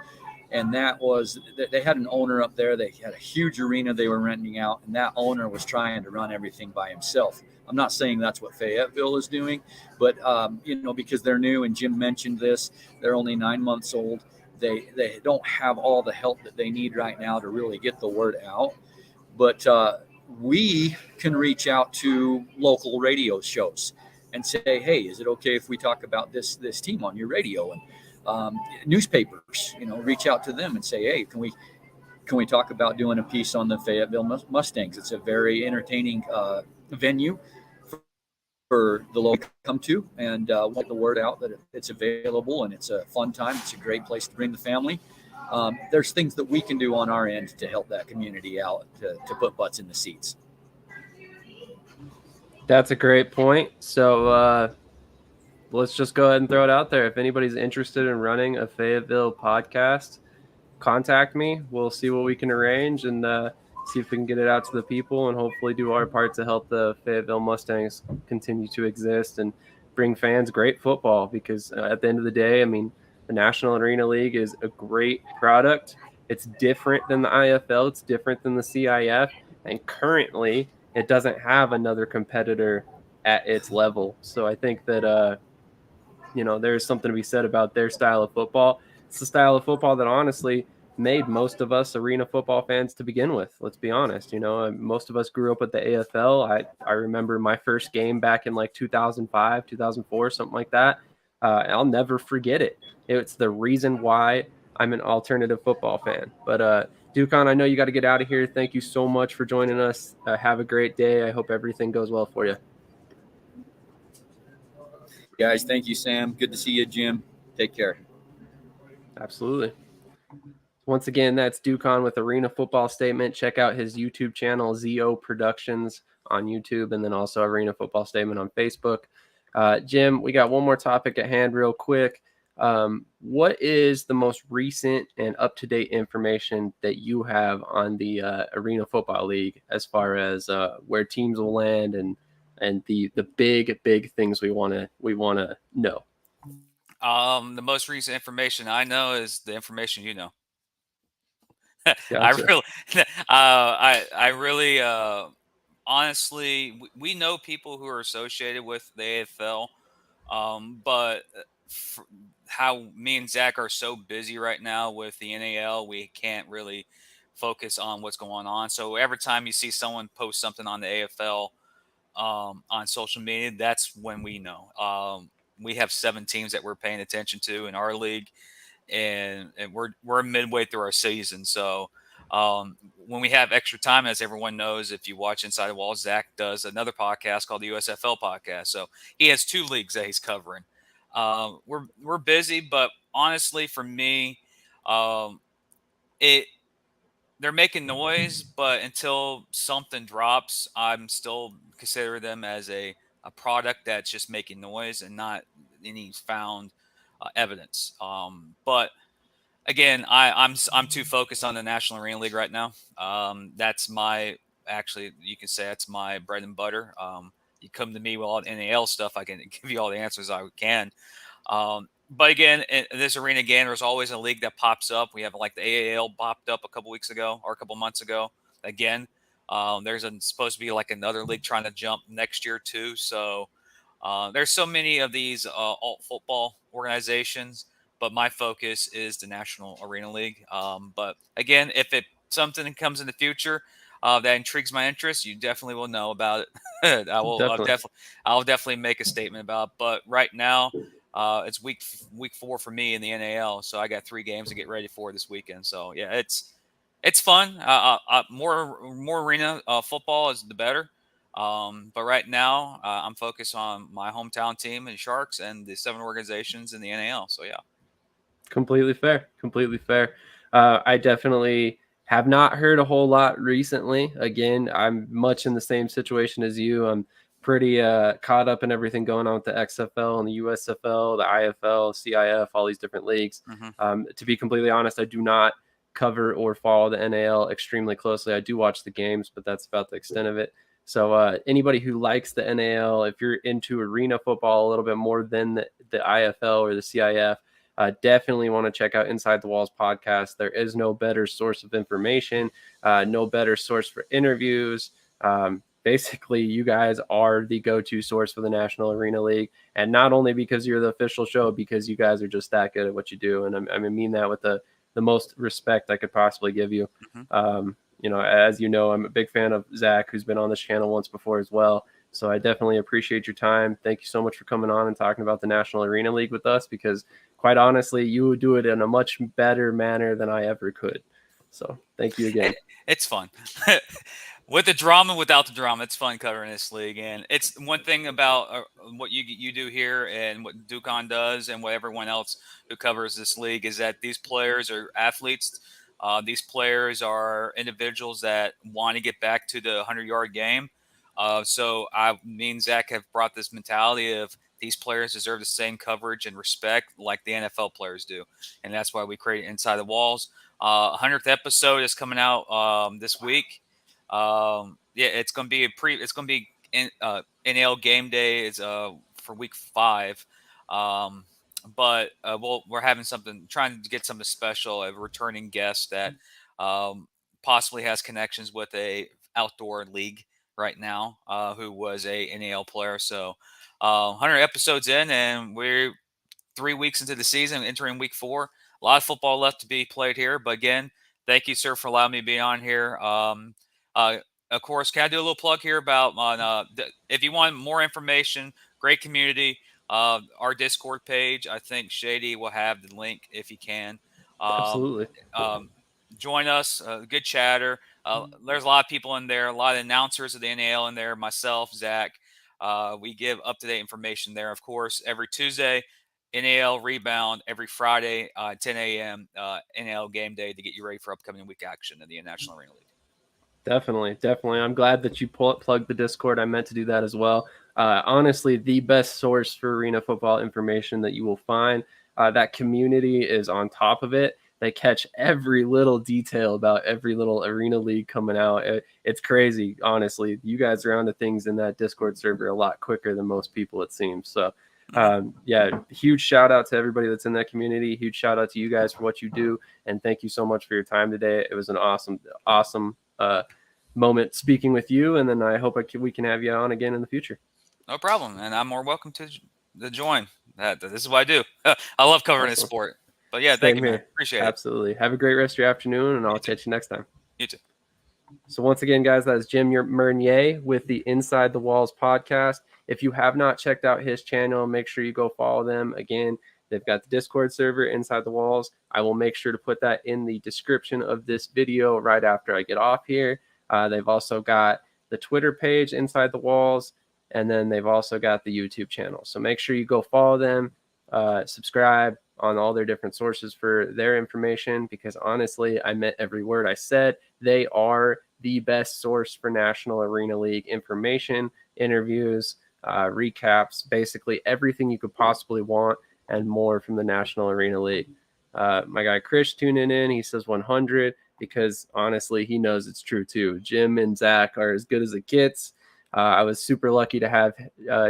And that was, they had an owner up there. They had a huge arena they were renting out, and that owner was trying to run everything by himself. I'm not saying that's what Fayetteville is doing, but, because they're new, and Jim mentioned this, they're only 9 months old. They don't have all the help that they need right now to really get the word out. But we can reach out to local radio shows and say, hey, is it okay if we talk about this team on your radio? And newspapers, reach out to them and say, hey, can we talk about doing a piece on the Fayetteville Mustangs? It's a very entertaining venue for the local to come to, and get the word out that it's available and it's a fun time. It's a great place to bring the family. There's things that we can do on our end to help that community out, to put butts in the seats. That's a great point. So let's just go ahead and throw it out there. If anybody's interested in running a Fayetteville podcast, contact me. We'll see what we can arrange and see if we can get it out to the people, and hopefully do our part to help the Fayetteville Mustangs continue to exist and bring fans great football. Because at the end of the day, I mean, the National Arena League is a great product. It's different than the IFL. It's different than the CIF. And currently, it doesn't have another competitor at its level. So I think that, there's something to be said about their style of football. It's the style of football that honestly made most of us arena football fans to begin with. Let's be honest. Most of us grew up with the AFL. I remember my first game back in like 2005, 2004, something like that. I'll never forget it. It's the reason why I'm an alternative football fan. But Ducon, I know you got to get out of here. Thank you so much for joining us. Have a great day. I hope everything goes well for you. Guys, thank you, Sam. Good to see you, Jim. Take care. Absolutely. Once again, that's Ducon with Arena Football Statement. Check out his YouTube channel, ZO Productions, on YouTube, and then also Arena Football Statement on Facebook. Jim, we got one more topic at hand real quick. What is the most recent and up-to-date information that you have on the Arena Football League as far as where teams will land and the big things we want to know? The most recent information I know is the information you know. Gotcha. I really, honestly, we know people who are associated with the AFL, but how me and Zach are so busy right now with the NAL, we can't really focus on what's going on. So every time you see someone post something on the AFL on social media, that's when we know. We have 7 teams that we're paying attention to in our league, and we're midway through our season. So when we have extra time, as everyone knows, if you watch Inside the Walls, Zach does another podcast called the USFL podcast. So he has 2 leagues that he's covering. We're busy, but honestly, for me, they're making noise, but until something drops, I'm still consider them as a product that's just making noise and not any found evidence. But again, I'm too focused on the National Arena League right now. That's you can say that's my bread and butter. You come to me with all the NAL stuff, I can give you all the answers I can. But again, in this arena again, there's always a league that pops up. We have like the AAL popped up a couple weeks ago or a couple months ago. Again, there's supposed to be like another league trying to jump next year too. So there's so many of these alt football organizations, but my focus is the National Arena League. But again, if it something comes in the future that intrigues my interest, you definitely will know about it. Definitely. I'll definitely make a statement about it. But right now, it's week 4 for me in the NAL, so I got 3 games to get ready for this weekend. So yeah, it's fun. More arena football is the better. But right now, I'm focused on my hometown team and Sharks and the 7 organizations in the NAL. So yeah, Completely fair. Completely fair. I definitely have not heard a whole lot recently. Again, I'm much in the same situation as you. I'm pretty caught up in everything going on with the XFL and the USFL, the IFL, CIF, all these different leagues. To be completely honest, I do not cover or follow the NAL extremely closely. I do watch the games, but that's about the extent of it. So anybody who likes the NAL, if you're into arena football a little bit more than the IFL or the CIF, definitely want to check out Inside the Walls podcast. There is no better source of information, no better source for interviews. Basically, you guys are the go-to source for the National Arena League, and not only because you're the official show, because you guys are just that good at what you do. And I mean that with the most respect I could possibly give you. As you know, I'm a big fan of Zach, who's been on this channel once before as well. So I definitely appreciate your time. Thank you so much for coming on and talking about the National Arena League with us, because quite honestly, you would do it in a much better manner than I ever could. So thank you again. It's fun. With the drama, without the drama, it's fun covering this league. And it's one thing about what you do here and what Ducon does and what everyone else who covers this league is that these players are athletes. These players are individuals that want to get back to the 100-yard game. So me and Zach have brought this mentality of these players deserve the same coverage and respect like the NFL players do. And that's why we create Inside the Walls. 100th episode is coming out this week. It's going to be NL game day is for week 5. But we're having trying to get something special, a returning guest that possibly has connections with a outdoor league right now, who was a NAL player. So 100 episodes in, and we're 3 weeks into the season, entering week 4. A lot of football left to be played here. But again, thank you, sir, for allowing me to be on here. Of course, can I do a little plug here about if you want more information, great community, our Discord page. I think Shady will have the link if he can. Absolutely. Join us. Good chatter. There's a lot of people in there, a lot of announcers of the NAL in there, myself, Zach. We give up-to-date information there, of course, every Tuesday. NAL Rebound every Friday, 10 a.m. NAL Game Day to get you ready for upcoming week action in the National Arena League. Definitely. I'm glad that you plugged the Discord. I meant to do that as well. Honestly, the best source for arena football information that you will find. That community is on top of it. They catch every little detail about every little arena league coming out. It's crazy, honestly. You guys are onto things in that Discord server a lot quicker than most people, it seems. So, huge shout out to everybody that's in that community. Huge shout out to you guys for what you do. And thank you so much for your time today. It was an awesome moment speaking with you. And then I hope we can have you on again in the future. No problem. And I'm more welcome to join. This is what I do. I love covering this sport. But yeah, thank you, man. Appreciate it. Absolutely. Have a great rest of your afternoon, and I'll catch you next time. You too. So once again, guys, that is Jim Meunier with the Inside the Walls podcast. If you have not checked out his channel, make sure you go follow them. Again, they've got the Discord server, Inside the Walls. I will make sure to put that in the description of this video right after I get off here. They've also got the Twitter page, Inside the Walls, and then they've also got the YouTube channel. So make sure you go follow them, subscribe on all their different sources for their information, because honestly, I meant every word I said. They are the best source for National Arena League information, interviews, recaps, basically everything you could possibly want and more from the National Arena League. My guy Chris tuning in, he says 100, because honestly, he knows it's true too. Jim and Zach are as good as it gets. I was super lucky to have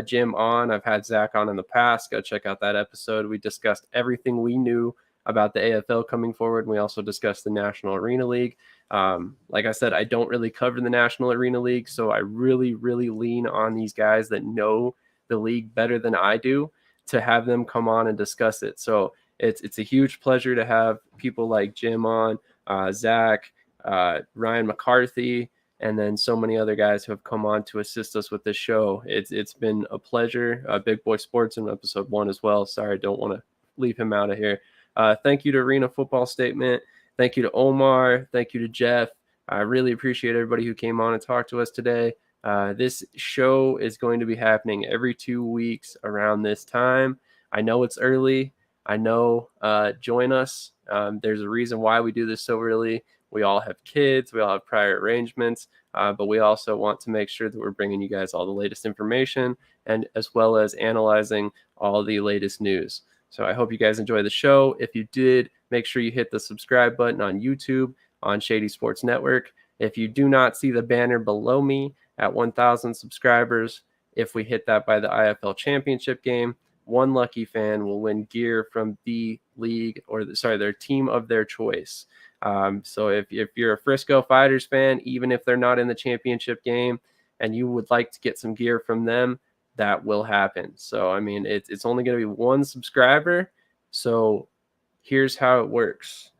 Jim on. I've had Zach on in the past. Go check out that episode. We discussed everything we knew about the AFL coming forward. We also discussed the National Arena League. Like I said, I don't really cover the National Arena League, so I really, really lean on these guys that know the league better than I do to have them come on and discuss it. So it's a huge pleasure to have people like Jim on, Zach, Ryan McCarthy, and then so many other guys who have come on to assist us with this show. It's been a pleasure. Big Boy Sports in episode 1 as well. Sorry, I don't want to leave him out of here. Thank you to Arena Football Statement. Thank you to Omar. Thank you to Jeff. I really appreciate everybody who came on and talked to us today. This show is going to be happening every 2 weeks around this time. I know it's early. I know, join us. There's a reason why we do this so early. We all have kids. We all have prior arrangements. But we also want to make sure that we're bringing you guys all the latest information and as well as analyzing all the latest news. So I hope you guys enjoy the show. If you did, make sure you hit the subscribe button on YouTube on Shady Sports Network. If you do not see the banner below me at 1,000 subscribers, if we hit that by the IFL Championship game, one lucky fan will win gear from the league or their team of their choice. So if you're a Frisco Fighters fan, even if they're not in the championship game and you would like to get some gear from them, that will happen. So, I mean, it's only going to be one subscriber. So here's how it works.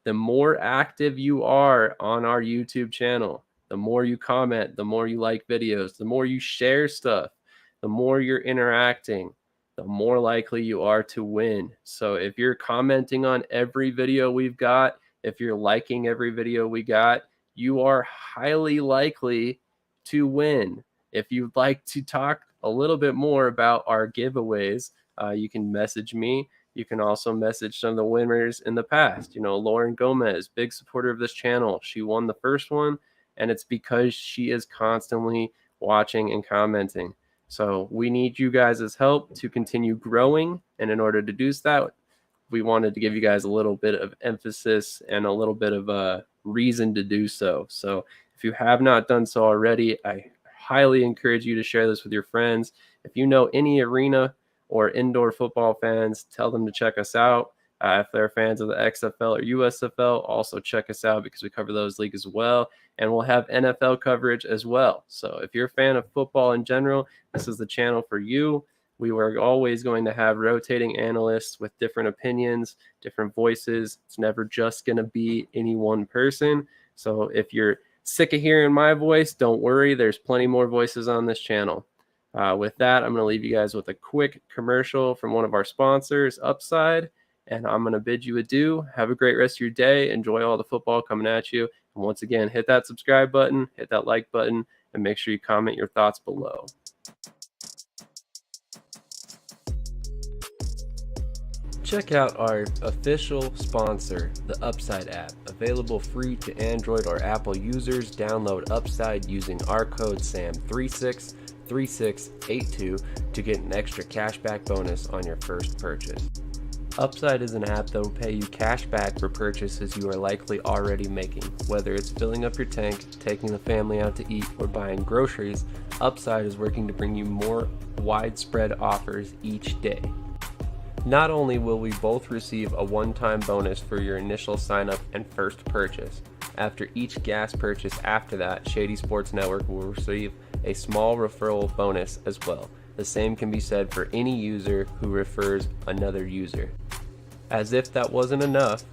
The more active you are on our YouTube channel, the more you comment, the more you like videos, the more you share stuff, the more you're interacting, the more likely you are to win. So if you're commenting on every video we've got, if you're liking every video we got, you are highly likely to win. If you'd like to talk a little bit more about our giveaways, you can message me. You can also message some of the winners in the past. You know, Lauren Gomez, big supporter of this channel. She won the first one, and it's because she is constantly watching and commenting. So we need you guys' help to continue growing. And in order to do that, we wanted to give you guys a little bit of emphasis and a little bit of a reason to do so. So if you have not done so already, I highly encourage you to share this with your friends. If you know any arena or indoor football fans, tell them to check us out. If they're fans of the XFL or USFL, also check us out because we cover those leagues as well. And we'll have NFL coverage as well. So if you're a fan of football in general, this is the channel for you. We were always going to have rotating analysts with different opinions, different voices. It's never just going to be any one person. So if you're sick of hearing my voice, don't worry. There's plenty more voices on this channel. With that, I'm going to leave you guys with a quick commercial from one of our sponsors, Upside. And I'm going to bid you adieu. Have a great rest of your day. Enjoy all the football coming at you. And once again, hit that subscribe button, hit that like button, and make sure you comment your thoughts below. Check out our official sponsor, the Upside app, available free to Android or Apple users. Download Upside using our code SAM363682 to get an extra cashback bonus on your first purchase. Upside is an app that will pay you cash back for purchases you are likely already making. Whether it's filling up your tank, taking the family out to eat, or buying groceries, Upside is working to bring you more widespread offers each day. Not only will we both receive a one-time bonus for your initial sign-up and first purchase, after each gas purchase after that, Shady Sports Network will receive a small referral bonus as well. The same can be said for any user who refers another user. As if that wasn't enough,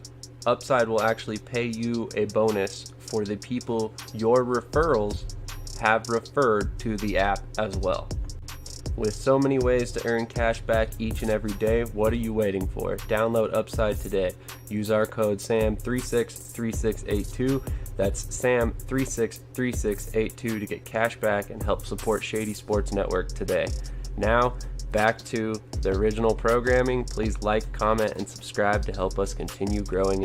Upside will actually pay you a bonus for the people your referrals have referred to the app as well. With so many ways to earn cash back each and every day, what are you waiting for? Download Upside today. Use our code SAM363682. That's SAM363682 to get cash back and help support Shady Sports Network today. Now, back to the original programming. Please like, comment, and subscribe to help us continue growing